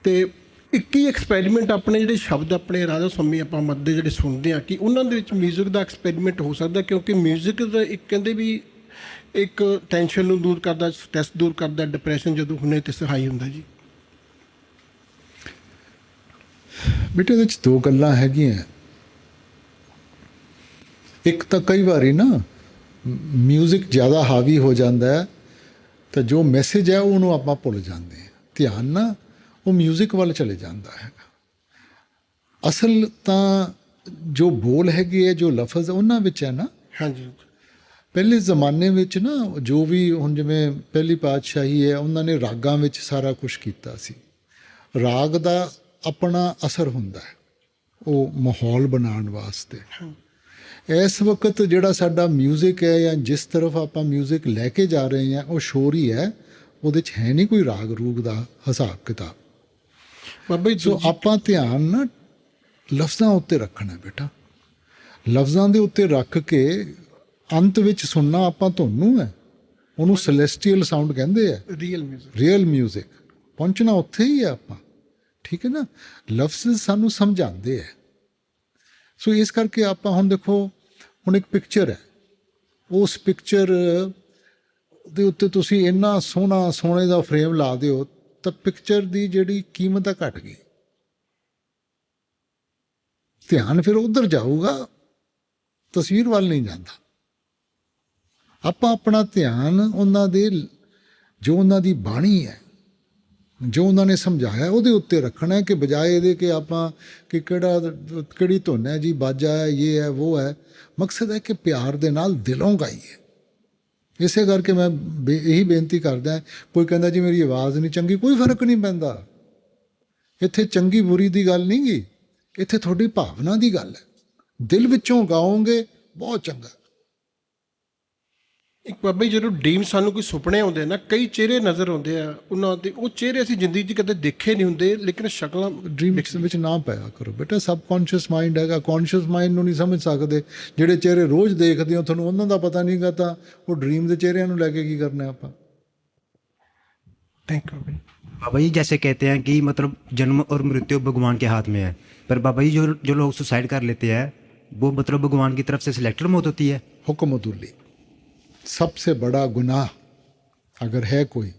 ਤੇ ਇੱਕ ਹੀ ਐਕਸਪੈਰੀਮੈਂਟ ਆਪਣੇ ਜਿਹੜੇ ਸ਼ਬਦ ਆਪਣੇ ਰਾਧਾ ਸੁਆਮੀ ਆਪਾਂ ਮੱਦੇ ਜਿਹੜੇ ਸੁਣਦੇ ਹਾਂ ਕਿ ਉਹਨਾਂ ਦੇ ਵਿੱਚ ਮਿਊਜ਼ਿਕ ਦਾ ਐਕਸਪੈਰੀਮੈਂਟ ਹੋ ਸਕਦਾ, ਕਿਉਂਕਿ ਮਿਊਜ਼ਿਕ ਦਾ ਇੱਕ ਕਹਿੰਦੇ ਵੀ ਇੱਕ ਟੈਨਸ਼ਨ ਨੂੰ ਦੂਰ ਕਰਦਾ, ਸਟ੍ਰੈਸ ਦੂਰ ਕਰਦਾ, ਡਿਪਰੈਸ਼ਨ ਜਦੋਂ ਹੁੰਦੇ ਤੇ ਸਹਾਈ ਹੁੰਦਾ ਜੀ। ਬੇਟੇ ਇਹਦੇ 'ਚ ਦੋ ਗੱਲਾਂ ਹੈਗੀਆਂ। ਇੱਕ ਤਾਂ ਕਈ ਵਾਰੀ ਨਾ ਮਿਊਜ਼ਿਕ ਜ਼ਿਆਦਾ ਹਾਵੀ ਹੋ ਜਾਂਦਾ ਹੈ ਤਾਂ ਜੋ ਮੈਸੇਜ ਹੈ ਉਹਨੂੰ ਆਪਾਂ ਭੁੱਲ ਜਾਂਦੇ ਹਾਂ, ਧਿਆਨ ਨਾ ਉਹ ਮਿਊਜ਼ਿਕ ਵੱਲ ਚਲੇ ਜਾਂਦਾ ਹੈਗਾ। ਅਸਲ ਤਾਂ ਜੋ ਬੋਲ ਹੈਗੇ ਹੈ, ਜੋ ਲਫ਼ਜ਼ ਉਹਨਾਂ ਵਿੱਚ ਹੈ ਨਾ। ਹਾਂਜੀ ਪਹਿਲੇ ਜ਼ਮਾਨੇ ਵਿੱਚ ਨਾ ਜੋ ਵੀ ਹੁਣ ਜਿਵੇਂ ਪਹਿਲੀ ਪਾਤਸ਼ਾਹੀ ਹੈ, ਉਹਨਾਂ ਨੇ ਰਾਗਾਂ ਵਿੱਚ ਸਾਰਾ ਕੁਛ ਕੀਤਾ ਸੀ। ਰਾਗ ਦਾ ਆਪਣਾ ਅਸਰ ਹੁੰਦਾ ਹੈ ਉਹ ਮਾਹੌਲ ਬਣਾਉਣ ਵਾਸਤੇ। ਇਸ ਵਕਤ ਜਿਹੜਾ ਸਾਡਾ ਮਿਊਜ਼ਿਕ ਹੈ ਜਾਂ ਜਿਸ ਤਰਫ ਆਪਾਂ ਮਿਊਜ਼ਿਕ ਲੈ ਕੇ ਜਾ ਰਹੇ ਹਾਂ ਉਹ ਸ਼ੋਰ ਹੀ ਹੈ, ਉਹਦੇ 'ਚ ਹੈ ਨਹੀਂ ਕੋਈ ਰਾਗ ਰੂਗ ਦਾ ਹਿਸਾਬ ਕਿਤਾਬ। ਬਾਬਾ ਜੀ ਸੋ ਆਪਾਂ ਧਿਆਨ ਨਾ ਲਫ਼ਜ਼ਾਂ ਉੱਤੇ ਰੱਖਣਾ ਬੇਟਾ। ਲਫ਼ਜ਼ਾਂ ਦੇ ਉੱਤੇ ਰੱਖ ਕੇ ਅੰਤ ਵਿੱਚ ਸੁਣਨਾ ਆਪਾਂ ਤੁਹਾਨੂੰ ਹੈ, ਉਹਨੂੰ ਸੈਲੈਸਟੀਅਲ ਸਾਊਂਡ ਕਹਿੰਦੇ ਆ, ਰੀਅਲ ਮਿਊਜ਼ਿਕ। ਪਹੁੰਚਣਾ ਉੱਥੇ ਹੀ ਹੈ ਆਪਾਂ, ਠੀਕ ਹੈ ਨਾ। ਲਫ਼ਜ਼ ਸਾਨੂੰ ਸਮਝਾਉਂਦੇ ਹੈ। ਸੋ ਇਸ ਕਰਕੇ ਆਪਾਂ ਹੁਣ ਦੇਖੋ, ਹੁਣ ਇੱਕ ਪਿਕਚਰ ਹੈ, ਉਸ ਪਿਕਚਰ ਦੇ ਉੱਤੇ ਤੁਸੀਂ ਇੰਨਾ ਸੋਹਣਾ ਸੋਨੇ ਦਾ ਫਰੇਮ ਲਾ ਦਿਓ ਤਾਂ ਪਿਕਚਰ ਦੀ ਜਿਹੜੀ ਕੀਮਤ ਹੈ ਘਟ ਗਈ। ਧਿਆਨ ਫਿਰ ਉੱਧਰ ਜਾਊਗਾ, ਤਸਵੀਰ ਵੱਲ ਨਹੀਂ ਜਾਂਦਾ। ਆਪਾਂ ਆਪਣਾ ਧਿਆਨ ਉਹਨਾਂ ਦੇ ਜੋ ਉਹਨਾਂ ਦੀ ਬਾਣੀ ਹੈ, ਜੋ ਉਹਨਾਂ ਨੇ ਸਮਝਾਇਆ ਉਹਦੇ ਉੱਤੇ ਰੱਖਣਾ ਹੈ, ਕਿ ਬਜਾਏ ਇਹਦੇ ਕਿ ਆਪਾਂ ਕਿ ਕਿਹੜੀ ਧੁਨ ਹੈ ਜੀ, ਬਾਜਾ ਹੈ, ਇਹ ਹੈ, ਉਹ ਹੈ। ਮਕਸਦ ਹੈ ਕਿ ਪਿਆਰ ਦੇ ਨਾਲ ਦਿਲੋਂ ਗਾਈਏ। ਇਸੇ ਕਰਕੇ ਮੈਂ ਇਹੀ ਬੇਨਤੀ ਕਰਦਾ, ਕੋਈ ਕਹਿੰਦਾ ਜੀ ਮੇਰੀ ਆਵਾਜ਼ ਨਹੀਂ ਚੰਗੀ, ਕੋਈ ਫਰਕ ਨਹੀਂ ਪੈਂਦਾ। ਇੱਥੇ ਚੰਗੀ ਬੁਰੀ ਦੀ ਗੱਲ ਨਹੀਂ ਗੀ, ਇੱਥੇ ਤੁਹਾਡੀ ਭਾਵਨਾ ਦੀ ਗੱਲ ਹੈ। ਦਿਲ ਵਿੱਚੋਂ ਗਾਓਗੇ ਬਹੁਤ ਚੰਗਾ। ਇੱਕ ਬਾਬਾ ਜੀ ਜਦੋਂ ਡ੍ਰੀਮ ਸਾਨੂੰ ਕੋਈ ਸੁਪਨੇ ਆਉਂਦੇ ਨਾ, ਕਈ ਚਿਹਰੇ ਨਜ਼ਰ ਆਉਂਦੇ ਆ ਉਹਨਾਂ ਦੇ, ਉਹ ਚਿਹਰੇ ਅਸੀਂ ਜ਼ਿੰਦਗੀ 'ਚ ਕਦੇ ਦੇਖੇ ਨਹੀਂ ਹੁੰਦੇ, ਲੇਕਿਨ ਸ਼ਕਲਾਂ ਡ੍ਰੀਮਸ ਵਿੱਚ ਨਾ ਪਾਇਆ ਕਰੋ ਬੇਟਾ। ਸਬਕੌਨਸ਼ੀਅਸ ਮਾਈਂਡ ਹੈਗਾ, ਕੌਨਸ਼ੀਅਸ ਮਾਈਂਡ ਨੂੰ ਨਹੀਂ ਸਮਝ ਸਕਦੇ। ਜਿਹੜੇ ਚਿਹਰੇ ਰੋਜ਼ ਦੇਖਦੇ ਹੋ ਤੁਹਾਨੂੰ ਉਹਨਾਂ ਦਾ ਪਤਾ ਨਹੀਂਗਾ, ਤਾਂ ਉਹ ਡ੍ਰੀਮ ਦੇ ਚਿਹਰਿਆਂ ਨੂੰ ਲੈ ਕੇ ਕੀ ਕਰਨਾ ਆਪਾਂ। थैंक यू बाबा जी। जैसे कहते हैं कि मतलब जन्म और मृत्यु भगवान के हाथ में है, पर बाबा जी जो लोग सुसाइड कर लेते हैं वो मतलब भगवान की तरफ से सिलेक्टेड मौत होती है। हुक्मतुल्ली सबसे बड़ा गुनाह अगर है कोई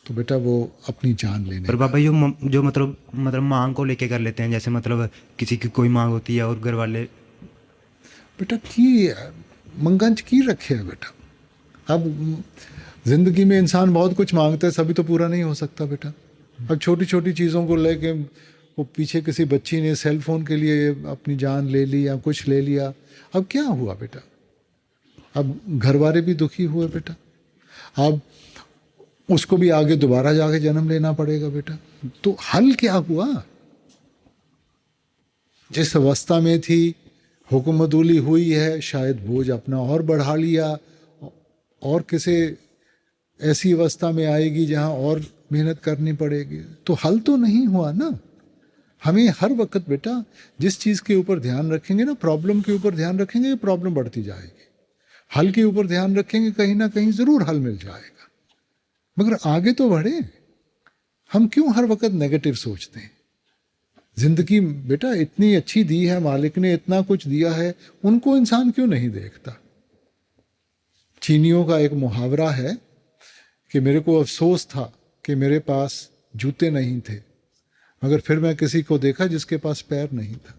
तो बेटा वो अपनी जान लेने। पर बाबा जी जो मतलब मांग को लेके कर लेते हैं, जैसे मतलब किसी की कोई मांग होती है और घर वाले बेटा की मंगन च की रखे है बेटा। अब ज़िंदगी में इंसान बहुत कुछ मांगता है, सभी तो पूरा नहीं हो सकता बेटा। अब छोटी छोटी चीज़ों को लेके वो पीछे किसी बच्ची ने सेल फ़ोन के लिए अपनी जान ले ली या कुछ ले लिया, अब क्या हुआ बेटा? अब घर वाले भी दुखी हुए बेटा। अब उसको भी आगे दोबारा जाके जन्म लेना पड़ेगा बेटा। तो हल क्या हुआ? जिस अवस्था में थी हुक्मतुल्ली हुई है, शायद बोझ अपना और बढ़ा लिया और किसी ऐसी अवस्था में आएगी जहाँ और मेहनत करनी पड़ेगी, तो हल तो नहीं हुआ ना। हमें हर वक्त बेटा जिस चीज़ के ऊपर ध्यान रखेंगे ना, प्रॉब्लम के ऊपर ध्यान रखेंगे, प्रॉब्लम बढ़ती जाएगी। हल के ऊपर ध्यान रखेंगे, कहीं ना कहीं ज़रूर हल मिल जाएगा। मगर आगे तो बढ़े। हम क्यों हर वक्त नेगेटिव सोचते हैं? ज़िंदगी बेटा इतनी अच्छी दी है, मालिक ने इतना कुछ दिया है, उनको इंसान क्यों नहीं देखता? चीनियों का एक मुहावरा है कि मेरे को अफसोस था कि मेरे पास जूते नहीं थे, मगर फिर मैं किसी को देखा जिसके पास पैर नहीं था।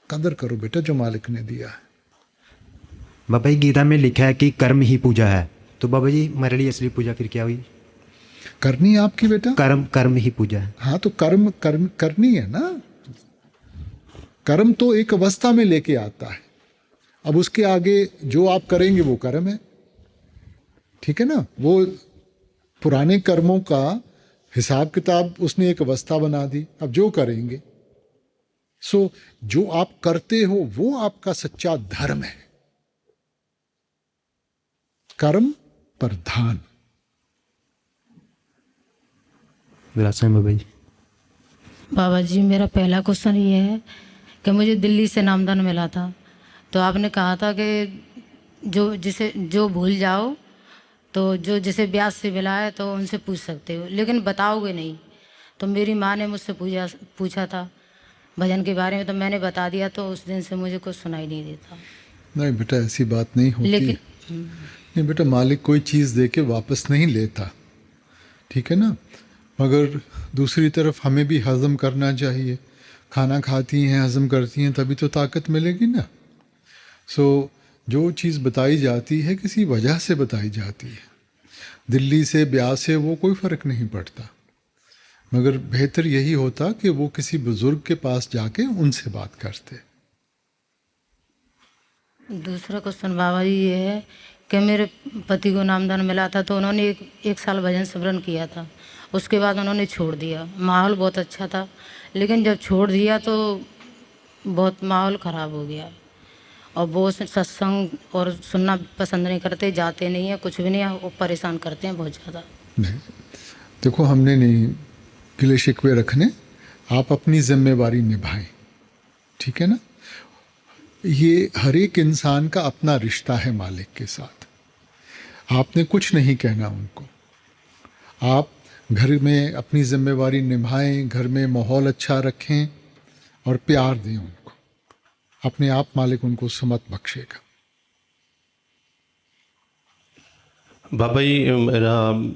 कदर करो बेटा जो मालिक ने दिया है। बाबा जी गीता में लिखा है कि कर्म ही पूजा है, तो बाबा जी हमारे लिए असली पूजा फिर क्या हुई? करनी है आपकी बेटा, कर्म ही पूजा है। हाँ तो कर्म करनी है ना। कर्म तो एक अवस्था में लेके आता है, अब उसके आगे जो आप करेंगे वो कर्म है, ठीक है ना। वो पुराने कर्मों का हिसाब किताब उसने एक अवस्था बना दी, अब जो करेंगे। सो जो आप करते हो वो आपका सच्चा धर्म है, कर्म प्रधान। बाबा जी, मेरा पहला क्वेश्चन ये है कि मुझे दिल्ली से नामदान मिला था, तो आपने कहा था कि जो भूल जाओ तो जो जिसे ब्याज से मिला है तो उनसे पूछ सकते हो, लेकिन बताओगे नहीं। तो मेरी माँ ने मुझसे पूछा था भजन के बारे में, तो मैंने बता दिया, तो उस दिन से मुझे कुछ सुनाई नहीं देता। नहीं बेटा, ऐसी बात नहीं होती। लेकिन नहीं बेटा, मालिक कोई चीज़ दे के वापस नहीं लेता, ठीक है ना। मगर दूसरी तरफ हमें भी हज़म करना चाहिए। खाना खाती हैं, हज़म करती हैं, तभी तो ताकत मिलेगी ना। सो जो चीज़ बताई जाती है किसी वजह से बताई जाती है। दिल्ली से ब्याज से वो कोई फ़र्क नहीं पड़ता, मगर बेहतर यही होता कि वो किसी बुज़ुर्ग के पास जाके उनसे बात करते। दूसरा क्वेश्चन बाबा जी ये है कि मेरे पति को नामदान मिला था, तो उन्होंने एक साल भजन सिमरन किया था, उसके बाद उन्होंने छोड़ दिया। माहौल बहुत अच्छा था, लेकिन जब छोड़ दिया तो बहुत माहौल ख़राब हो गया, और वो सत्संग और सुनना पसंद नहीं करते, जाते नहीं हैं, कुछ भी नहीं है, वो परेशान करते हैं बहुत ज़्यादा। नहीं, देखो हमने नहीं गिले शिकवे रखने, आप अपनी जिम्मेवारी निभाएं, ठीक है ना। ये हर एक इंसान का अपना रिश्ता है मालिक के साथ। आपने कुछ नहीं कहना उनको, आप घर में अपनी जिम्मेवारी निभाएं, घर में माहौल अच्छा रखें और प्यार दें उनको, अपने आप मालिक उनको समत बख्शेगा। ਬਾਬਾ ਜੀ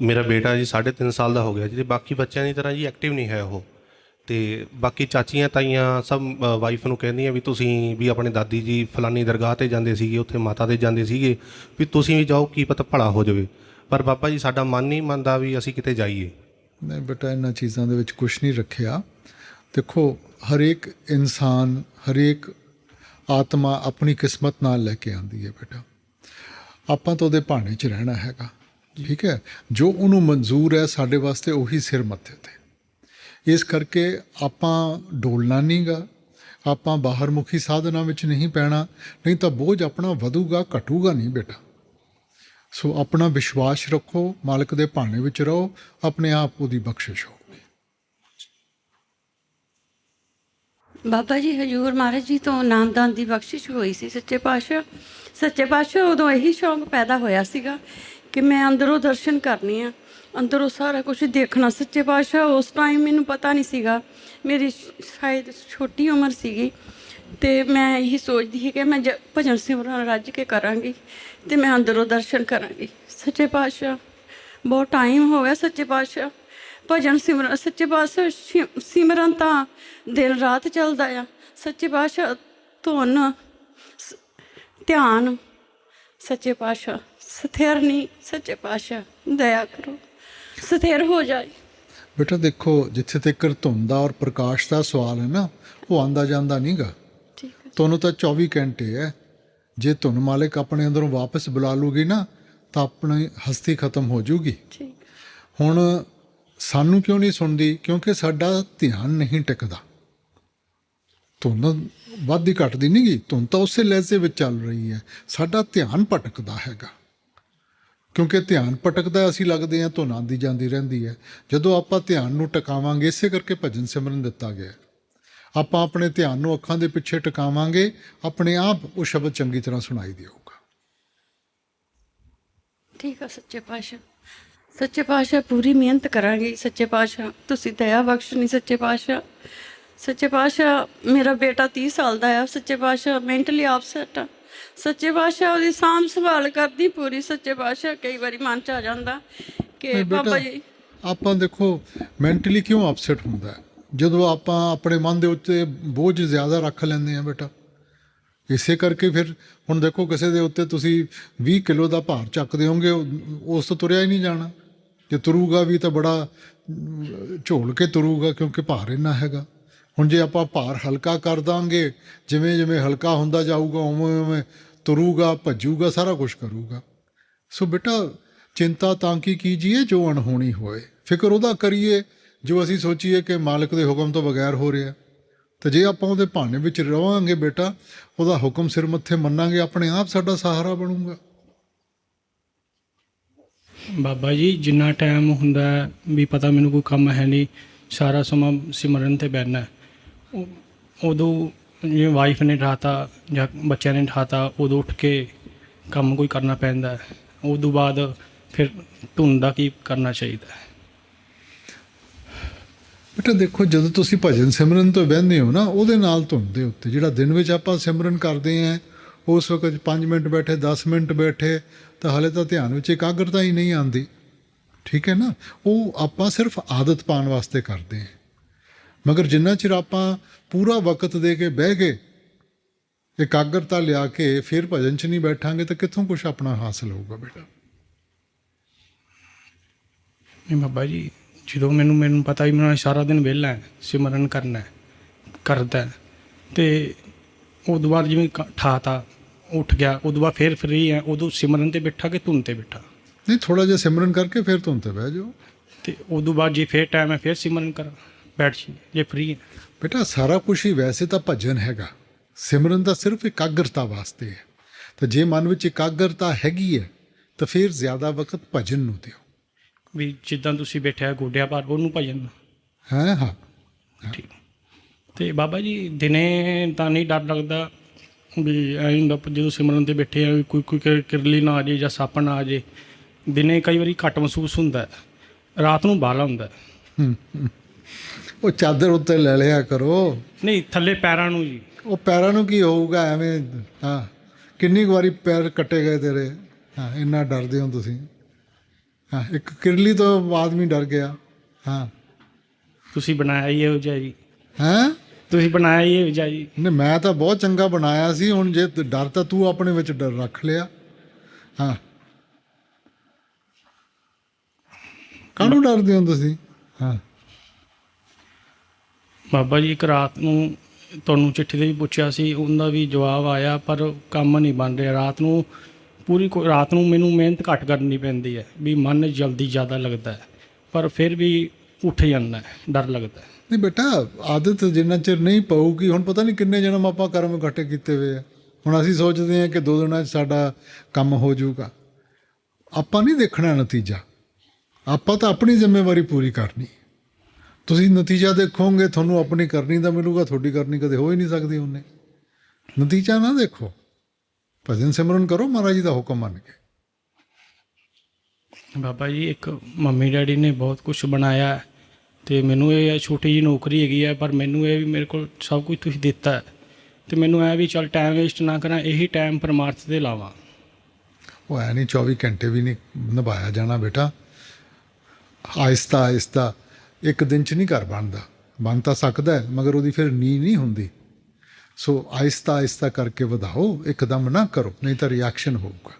ਮੇਰਾ ਬੇਟਾ ਜੀ 3.5 ਸਾਲ ਦਾ ਹੋ ਗਿਆ ਜੀ, ਬਾਕੀ ਬੱਚਿਆਂ ਦੀ ਤਰ੍ਹਾਂ ਜੀ ਐਕਟਿਵ ਨਹੀਂ ਹੈ ਉਹ। ਤੇ ਬਾਕੀ ਚਾਚੀਆਂ ਤਾਈਆਂ ਸਭ ਵਾਈਫ ਨੂੰ ਕਹਿੰਦੀਆਂ ਵੀ ਤੁਸੀਂ ਵੀ ਆਪਣੇ ਦਾਦੀ ਜੀ ਫਲਾਨੀ ਦਰਗਾਹ ਤੇ ਜਾਂਦੇ ਸੀਗੇ, ਉੱਥੇ ਮਾਤਾ ਦੇ ਜਾਂਦੇ ਸੀਗੇ, ਵੀ ਤੁਸੀਂ ਵੀ ਜਾਓ, ਕੀ ਪਤਾ ਭਲਾ ਹੋ ਜਾਵੇ। ਪਰ ਬਾਬਾ ਜੀ ਸਾਡਾ ਮਨ ਨਹੀਂ ਮੰਨਦਾ ਵੀ ਅਸੀਂ ਕਿਤੇ ਜਾਈਏ। ਨਹੀਂ ਬੇਟਾ, ਇਹਨਾਂ ਚੀਜ਼ਾਂ ਦੇ ਵਿੱਚ ਕੁਝ ਨਹੀਂ ਰੱਖਿਆ। ਦੇਖੋ ਹਰੇਕ ਇਨਸਾਨ, ਹਰੇਕ ਆਤਮਾ ਆਪਣੀ ਕਿਸਮਤ ਨਾਲ ਲੈ ਕੇ ਆਉਂਦੀ ਹੈ ਬੇਟਾ। ਆਪਾਂ ਤਾਂ ਉਹਦੇ ਭਾਣੇ 'ਚ ਰਹਿਣਾ ਹੈਗਾ, ਠੀਕ ਹੈ। ਜੋ ਉਹਨੂੰ ਮਨਜ਼ੂਰ ਹੈ ਸਾਡੇ ਵਾਸਤੇ ਉਹੀ ਸਿਰ ਮੱਥੇ 'ਤੇ। ਇਸ ਕਰਕੇ ਆਪਾਂ ਡੋਲਣਾ ਨਹੀਂ ਗਾ, ਆਪਾਂ ਬਾਹਰ ਮੁਖੀ ਸਾਧਨਾਂ ਵਿੱਚ ਨਹੀਂ ਪੈਣਾ, ਨਹੀਂ ਤਾਂ ਬੋਝ ਆਪਣਾ ਵਧੂਗਾ, ਘਟੂਗਾ ਨਹੀਂ ਬੇਟਾ। ਸੋ ਆਪਣਾ ਵਿਸ਼ਵਾਸ ਰੱਖੋ, ਮਾਲਕ ਦੇ ਭਾਣੇ ਵਿੱਚ ਰਹੋ, ਆਪਣੇ ਆਪ ਉਹਦੀ ਬਖਸ਼ਿਸ਼ ਹੋਊਗੀ। ਬਾਬਾ ਜੀ ਹਜੂਰ ਮਹਾਰਾਜ ਜੀ ਤੋਂ ਨਾਮਦਾਨ ਦੀ ਬਖਸ਼ਿਸ਼ ਹੋਈ ਸੀ ਸੱਚੇ ਪਾਤਸ਼ਾਹ ਉਦੋਂ ਇਹੀ ਸ਼ੌਂਕ ਪੈਦਾ ਹੋਇਆ ਸੀਗਾ ਕਿ ਮੈਂ ਅੰਦਰੋਂ ਦਰਸ਼ਨ ਕਰਨੇ ਆ, ਅੰਦਰੋਂ ਸਾਰਾ ਕੁਝ ਦੇਖਣਾ। ਸੱਚੇ ਪਾਤਸ਼ਾਹ ਉਸ ਟਾਈਮ ਮੈਨੂੰ ਪਤਾ ਨਹੀਂ ਸੀਗਾ, ਮੇਰੀ ਸ਼ਾਇਦ ਛੋਟੀ ਉਮਰ ਸੀਗੀ, ਅਤੇ ਮੈਂ ਇਹੀ ਸੋਚਦੀ ਸੀ ਕਿ ਮੈਂ ਭਜਨ ਸਿਮਰਨ ਰੱਜ ਕੇ ਕਰਾਂਗੀ ਅਤੇ ਮੈਂ ਅੰਦਰੋਂ ਦਰਸ਼ਨ ਕਰਾਂਗੀ। ਸੱਚੇ ਪਾਤਸ਼ਾਹ ਬਹੁਤ ਟਾਈਮ ਹੋ ਗਿਆ ਸੱਚੇ ਪਾਤਸ਼ਾਹ ਭਜਨ ਸਿਮਰਨ, ਸੱਚੇ ਪਾਤਸ਼ਾਹ ਸਿਮਰਨ ਤਾਂ ਦਿਨ ਰਾਤ ਚੱਲਦਾ ਆ। ਸੱਚੇ ਪਾਤਸ਼ਾਹ ਧੁਨ ਧਿਆਨ, ਸੱਚੇ ਪਾਤਸ਼ਾਹ ਸਥਿਰ ਨਹੀਂ, ਸੱਚੇ ਪਾਤਸ਼ਾਹ ਦਇਆ ਕਰੋ ਸਥਿਰ ਹੋ ਜਾਏ। ਬੇਟਾ ਦੇਖੋ, ਜਿੱਥੇ ਤੱਕ ਧੁੰਨ ਦਾ ਔਰ ਪ੍ਰਕਾਸ਼ ਦਾ ਸਵਾਲ ਹੈ ਨਾ, ਉਹ ਆਉਂਦਾ ਜਾਂਦਾ ਨਹੀਂ ਗਾ। ਤੁਹਾਨੂੰ ਤਾਂ 24 ਘੰਟੇ ਹੈ। ਜੇ ਧੁੰਨ ਮਾਲਿਕ ਆਪਣੇ ਅੰਦਰੋਂ ਵਾਪਸ ਬੁਲਾ ਲੂਗੀ ਨਾ ਤਾਂ ਆਪਣੀ ਹਸਤੀ ਖਤਮ ਹੋ ਜੂਗੀ। ਹੁਣ ਸਾਨੂੰ ਕਿਉਂ ਨਹੀਂ ਸੁਣਦੀ? ਕਿਉਂਕਿ ਸਾਡਾ ਧਿਆਨ ਨਹੀਂ ਟਿਕਦਾ। ਧੁੰਨ ਵੱਧਦੀ ਘਟਦੀ ਨਹੀਂ ਗੀ, ਧੁੰਨ ਤਾਂ ਉਸੇ ਲਹਿਜ਼ੇ ਵਿੱਚ ਚੱਲ ਰਹੀ ਹੈ, ਸਾਡਾ ਧਿਆਨ ਭਟਕਦਾ ਹੈਗਾ। ਕਿਉਂਕਿ ਧਿਆਨ ਭਟਕਦਾ, ਅਸੀਂ ਲੱਗਦੇ ਹਾਂ ਧੁੰਨ ਆਉਂਦੀ ਜਾਂਦੀ ਰਹਿੰਦੀ ਹੈ। ਜਦੋਂ ਆਪਾਂ ਧਿਆਨ ਨੂੰ ਟਿਕਾਵਾਂਗੇ, ਇਸੇ ਕਰਕੇ ਭਜਨ ਸਿਮਰਨ ਦਿੱਤਾ ਗਿਆ, ਆਪਾਂ ਆਪਣੇ ਧਿਆਨ ਨੂੰ ਅੱਖਾਂ ਦੇ ਪਿੱਛੇ ਟਿਕਾਵਾਂਗੇ, ਆਪਣੇ ਆਪ ਉਹ ਸ਼ਬਦ ਚੰਗੀ ਤਰ੍ਹਾਂ ਸੁਣਾਈ ਦੇਊਗਾ। ਠੀਕ ਆ ਸੱਚੇ ਪਾਤਸ਼ਾਹ, ਸੱਚੇ ਪਾਤਸ਼ਾਹ ਪੂਰੀ ਮਿਹਨਤ ਕਰਾਂਗੇ। ਸੱਚੇ ਪਾਤਸ਼ਾਹ ਤੁਸੀਂ ਦਇਆ ਬਖਸ਼ਣੀ। ਸੱਚੇ ਪਾਤਸ਼ਾਹ, ਸੱਚੇ ਪਾਤਸ਼ਾਹ ਮੇਰਾ ਬੇਟਾ 30 ਸਾਲ ਦਾ ਆ। ਸੱਚੇ ਪਾਤਸ਼ਾਹ ਮੈਂਟਲੀ ਅਪਸੈਟ ਆ। ਸੱਚੇ ਪਾਤਸ਼ਾਹ ਉਹਦੀ ਸਾਂਭ ਸੰਭਾਲ ਕਰਦੀ ਪੂਰੀ। ਸੱਚੇ ਪਾਤਸ਼ਾਹ ਕਈ ਵਾਰੀ ਮਨ 'ਚ ਆ ਜਾਂਦਾ ਕਿ ਬਾਬਾ ਜੀ ਆਪਾਂ ਦੇਖੋ ਮੈਂਟਲੀ ਕਿਉਂ ਅਪਸੈਟ ਹੁੰਦਾ? ਜਦੋਂ ਆਪਾਂ ਆਪਣੇ ਮਨ ਦੇ ਉੱਤੇ ਬੋਝ ਜ਼ਿਆਦਾ ਰੱਖ ਲੈਂਦੇ ਹਾਂ ਬੇਟਾ। ਇਸੇ ਕਰਕੇ ਫਿਰ ਹੁਣ ਦੇਖੋ, ਕਿਸੇ ਦੇ ਉੱਤੇ ਤੁਸੀਂ 20 ਕਿਲੋ ਦਾ ਭਾਰ ਚੱਕਦੇ ਹੋਗੇ, ਉਸ ਤੋਂ ਤੁਰਿਆ ਹੀ ਨਹੀਂ ਜਾਣਾ। ਜੇ ਤੁਰੂਗਾ ਵੀ ਤਾਂ ਬੜਾ ਝੋਲ ਕੇ ਤੁਰੂਗਾ, ਕਿਉਂਕਿ ਭਾਰ ਇੰਨਾ ਹੈਗਾ। ਹੁਣ ਜੇ ਆਪਾਂ ਭਾਰ ਹਲਕਾ ਕਰ ਦਾਂਗੇ, ਜਿਵੇਂ ਜਿਵੇਂ ਹਲਕਾ ਹੁੰਦਾ ਜਾਊਗਾ ਉਵੇਂ ਉਵੇਂ ਤੁਰੂਗਾ, ਭੱਜੂਗਾ, ਸਾਰਾ ਕੁਝ ਕਰੂਗਾ। ਸੋ ਬੇਟਾ ਚਿੰਤਾ ਤਾਂ ਕੀ ਕੀਜੀਏ ਜੋ ਅਣਹੋਣੀ ਹੋਏ, ਫਿਕਰ ਉਹਦਾ ਕਰੀਏ ਜੋ ਅਸੀਂ ਸੋਚੀਏ ਕਿ ਮਾਲਕ ਦੇ ਹੁਕਮ ਤੋਂ ਬਗੈਰ ਹੋ ਰਿਹਾ। ਤੇ ਜੇ ਆਪਾਂ ਉਹਦੇ ਭਾਣੇ ਵਿੱਚ ਰਵਾਂਗੇ ਬੇਟਾ, ਉਹਦਾ ਹੁਕਮ ਸਿਰ ਮੱਥੇ ਮੰਨਾਂਗੇ, ਆਪਣੇ ਆਪ ਸਾਡਾ ਸਹਾਰਾ ਬਣੂਗਾ। ਬਾਬਾ ਜੀ ਜਿੰਨਾ ਟਾਈਮ ਹੁੰਦਾ ਵੀ ਪਤਾ ਮੈਨੂੰ ਕੋਈ ਕੰਮ ਹੈ ਨਹੀਂ, ਸਾਰਾ ਸਮਾਂ ਸਿਮਰਨ 'ਤੇ ਬਹਿਣਾ, ਉਦੋਂ ਜਿਵੇਂ ਵਾਈਫ ਨੇ ਉਠਾਤਾ ਜਾਂ ਬੱਚਿਆਂ ਨੇ ਉਠਾਤਾ, ਉਦੋਂ ਉੱਠ ਕੇ ਕੰਮ ਕੋਈ ਕਰਨਾ ਪੈਂਦਾ। ਉਦੋਂ ਬਾਅਦ ਫਿਰ ਧੁੰਨ ਦਾ ਕੀ ਕਰਨਾ ਚਾਹੀਦਾ? ਬੇਟਾ ਦੇਖੋ, ਜਦੋਂ ਤੁਸੀਂ ਭਜਨ ਸਿਮਰਨ ਤੋਂ ਬਹਿੰਦੇ ਹੋ ਨਾ, ਉਹਦੇ ਨਾਲ ਧੁਨ ਦੇ ਉੱਤੇ ਜਿਹੜਾ ਦਿਨ ਵਿੱਚ ਆਪਾਂ ਸਿਮਰਨ ਕਰਦੇ ਹਾਂ, ਉਸ ਵਕਤ 5 ਮਿੰਟ ਬੈਠੇ, 10 ਮਿੰਟ ਬੈਠੇ, ਤਾਂ ਹਾਲੇ ਤਾਂ ਧਿਆਨ ਵਿੱਚ ਇਕਾਗਰਤਾ ਹੀ ਨਹੀਂ ਆਉਂਦੀ। ਠੀਕ ਹੈ ਨਾ, ਉਹ ਆਪਾਂ ਸਿਰਫ ਆਦਤ ਪਾਉਣ ਵਾਸਤੇ ਕਰਦੇ ਹਾਂ। ਮਗਰ ਜਿੰਨਾ ਚਿਰ ਆਪਾਂ ਪੂਰਾ ਵਕਤ ਦੇ ਕੇ ਬਹਿ ਗਏ, ਇਕਾਗਰਤਾ ਲਿਆ ਕੇ ਫਿਰ ਭਜਨ 'ਚ ਨਹੀਂ ਬੈਠਾਂਗੇ ਤਾਂ ਕਿੱਥੋਂ ਕੁਛ ਆਪਣਾ ਹਾਸਲ ਹੋਊਗਾ ਬੇਟਾ। ਨਹੀਂ ਬਾਬਾ ਜੀ, ਜਦੋਂ ਮੈਨੂੰ ਪਤਾ ਵੀ ਮੈਂ ਸਾਰਾ ਦਿਨ ਵਿਹਲਾ ਸਿਮਰਨ ਕਰਦਾ, ਅਤੇ ਉਦੋਂ ਬਾਅਦ ਜਿਵੇਂ ਠਾਤਾ ਉੱਠ ਗਿਆ, ਉਦੋਂ ਬਾਅਦ ਫਿਰ ਫਰੀ ਹੈ, ਉਦੋਂ ਸਿਮਰਨ 'ਤੇ ਬੈਠਾ ਕਿ ਧੁਨ 'ਤੇ ਬੈਠਾ? ਨਹੀਂ, ਥੋੜ੍ਹਾ ਜਿਹਾ ਸਿਮਰਨ ਕਰਕੇ ਫਿਰ ਧੁਨ 'ਤੇ ਬਹਿ ਜਾਓ। ਅਤੇ ਉਦੋਂ ਬਾਅਦ ਜੇ ਫਿਰ ਟਾਈਮ ਹੈ ਫਿਰ ਸਿਮਰਨ ਕਰ ਬੈਠ ਜੇ ਫਰੀ ਹੈ। ਬੇਟਾ ਸਾਰਾ ਕੁਛ ਹੀ ਵੈਸੇ ਤਾਂ ਭਜਨ ਹੈਗਾ, ਸਿਮਰਨ ਤਾਂ ਸਿਰਫ ਇਕਾਗਰਤਾ ਵਾਸਤੇ ਹੈ। ਤਾਂ ਜੇ ਮਨ ਵਿੱਚ ਇਕਾਗਰਤਾ ਹੈਗੀ ਹੈ ਤਾਂ ਫਿਰ ਜ਼ਿਆਦਾ ਵਕਤ ਭਜਨ ਨੂੰ ਦਿਓ। ਵੀ ਜਿੱਦਾਂ ਤੁਸੀਂ ਬੈਠਿਆ ਗੋਡਿਆਂ ਭਾਰ, ਉਹਨੂੰ ਭਜਨ ਹਾਂ ਹਾਂ ਠੀਕ। ਅਤੇ ਬਾਬਾ ਜੀ ਦਿਨੇ ਤਾਂ ਨਹੀਂ ਡਰ ਲੱਗਦਾ ਵੀ ਐਂ ਹੁੰਦਾ ਜਦੋਂ ਸਿਮਰਨ 'ਤੇ ਬੈਠੇ ਆ ਕੋਈ ਕਿਰਲੀ ਨਾ ਆ ਜਾਏ ਜਾਂ ਸੱਪ ਨਾ ਆ ਜਾਏ? ਦਿਨੇ ਕਈ ਵਾਰੀ ਘੱਟ ਮਹਿਸੂਸ ਹੁੰਦਾ, ਰਾਤ ਨੂੰ ਬਾਹਲਾ ਹੁੰਦਾ। ਉਹ ਚਾਦਰ ਉੱਤੇ ਲੈ ਲਿਆ ਕਰੋ। ਨਹੀਂ, ਥੱਲੇ ਪੈਰਾਂ ਨੂੰ ਜੀ। ਉਹ ਪੈਰਾਂ ਨੂੰ ਕੀ ਹੋਊਗਾ ਐਵੇਂ? ਹਾਂ, ਕਿੰਨੀ ਕੁ ਵਾਰੀ ਪੈਰ ਕੱਟੇ ਗਏ ਤੇਰੇ? ਹਾਂ, ਇੰਨਾ ਡਰਦੇ ਹੋ ਤੁਸੀਂ? ਹਾਂ, ਇੱਕ ਕਿਰਲੀ ਤੋਂ ਆਦਮੀ ਡਰ ਗਿਆ। ਹਾਂ, ਤੁਸੀਂ ਬਣਾਇਆ ਹੀ ਇਹੋ ਜਿਹਾ ਜੀ। ਹੈਂ? ਤੁਸੀਂ ਬਣਾਇਆ ਹੀ ਇਹੋ ਜਿਹਾ ਜੀ। ਨਹੀਂ, ਮੈਂ ਤਾਂ ਬਹੁਤ ਚੰਗਾ ਬਣਾਇਆ ਸੀ। ਹੁਣ ਜੇ ਡਰ ਤਾਂ ਤੂੰ ਆਪਣੇ ਵਿੱਚ ਡਰ ਰੱਖ ਲਿਆ। ਹਾਂ, ਕਾਹਨੂੰ ਡਰਦੇ ਹੋ ਤੁਸੀਂ? ਹਾਂ ਬਾਬਾ ਜੀ, ਇੱਕ ਰਾਤ ਨੂੰ ਤੁਹਾਨੂੰ ਚਿੱਠੀ 'ਤੇ ਵੀ ਪੁੱਛਿਆ ਸੀ, ਉਹਦਾ ਵੀ ਜਵਾਬ ਆਇਆ, ਪਰ ਕੰਮ ਨਹੀਂ ਬਣ ਰਿਹਾ। ਰਾਤ ਨੂੰ ਰਾਤ ਨੂੰ ਮੈਨੂੰ ਮਿਹਨਤ ਘੱਟ ਕਰਨੀ ਪੈਂਦੀ ਹੈ, ਵੀ ਮਨ ਜਲਦੀ ਜ਼ਿਆਦਾ ਲੱਗਦਾ ਹੈ, ਪਰ ਫਿਰ ਵੀ ਉੱਠ ਜਾਂਦਾ, ਡਰ ਲੱਗਦਾ। ਨਹੀਂ ਬੇਟਾ, ਆਦਤ ਜਿੰਨਾ ਚਿਰ ਨਹੀਂ ਪਊਗੀ, ਹੁਣ ਪਤਾ ਨਹੀਂ ਕਿੰਨੇ ਜਨਮ ਆਪਾਂ ਕਰਮ ਇਕੱਠੇ ਕੀਤੇ ਹੋਏ ਆ। ਹੁਣ ਅਸੀਂ ਸੋਚਦੇ ਹਾਂ ਕਿ 2 ਦਿਨਾਂ 'ਚ ਸਾਡਾ ਕੰਮ ਹੋ ਜਾਊਗਾ। ਆਪਾਂ ਨਹੀਂ ਦੇਖਣਾ ਨਤੀਜਾ, ਆਪਾਂ ਤਾਂ ਆਪਣੀ ਜ਼ਿੰਮੇਵਾਰੀ ਪੂਰੀ ਕਰਨੀ। ਤੁਸੀਂ ਨਤੀਜਾ ਦੇਖੋਗੇ, ਤੁਹਾਨੂੰ ਆਪਣੀ ਕਰਨੀ ਦਾ ਮਿਲੂਗਾ, ਤੁਹਾਡੀ ਕਰਨੀ ਕਦੇ ਹੋ ਹੀ ਨਹੀਂ ਸਕਦੀ। ਉਹਨੇ ਨਤੀਜਾ ਨਾ ਦੇਖੋ, ਭਜਨ ਸਿਮਰਨ ਕਰੋ ਮਹਾਰਾਜ ਜੀ ਦਾ ਹੁਕਮ ਮੰਨ ਕੇ। ਬਾਬਾ ਜੀ, ਇੱਕ ਮੰਮੀ ਡੈਡੀ ਨੇ ਬਹੁਤ ਕੁਛ ਬਣਾਇਆ ਅਤੇ ਮੈਨੂੰ ਇਹ ਛੋਟੀ ਜਿਹੀ ਨੌਕਰੀ ਹੈਗੀ ਹੈ, ਪਰ ਮੈਨੂੰ ਇਹ ਵੀ ਮੇਰੇ ਕੋਲ ਸਭ ਕੁਝ ਤੁਸੀਂ ਦਿੱਤਾ ਅਤੇ ਮੈਨੂੰ ਇਹ ਵੀ ਚੱਲ ਟਾਈਮ ਵੇਸਟ ਨਾ ਕਰਾਂ, ਇਹੀ ਟਾਈਮ ਪਰਮਾਰਥ 'ਤੇ ਲਾਵਾਂ। ਉਹ ਐ ਨਹੀਂ 24 ਘੰਟੇ ਵੀ ਨਹੀਂ ਨਿਭਾਇਆ ਜਾਣਾ ਬੇਟਾ। ਆਹਿਸਤਾ ਆਹਿਸਤਾ, ਇੱਕ ਦਿਨ 'ਚ ਨਹੀਂ ਘਰ ਬਣਦਾ। ਬਣ ਤਾਂ ਸਕਦਾ ਹੈ, ਮਗਰ ਉਹਦੀ ਫਿਰ ਨੀਂਹ ਨਹੀਂ ਹੁੰਦੀ। ਸੋ ਆਹਿਸਤਾ ਆਹਿਸਤਾ ਕਰਕੇ ਵਧਾਓ, ਇੱਕਦਮ ਨਾ ਕਰੋ, ਨਹੀਂ ਤਾਂ ਰਿਐਕਸ਼ਨ ਹੋਊਗਾ।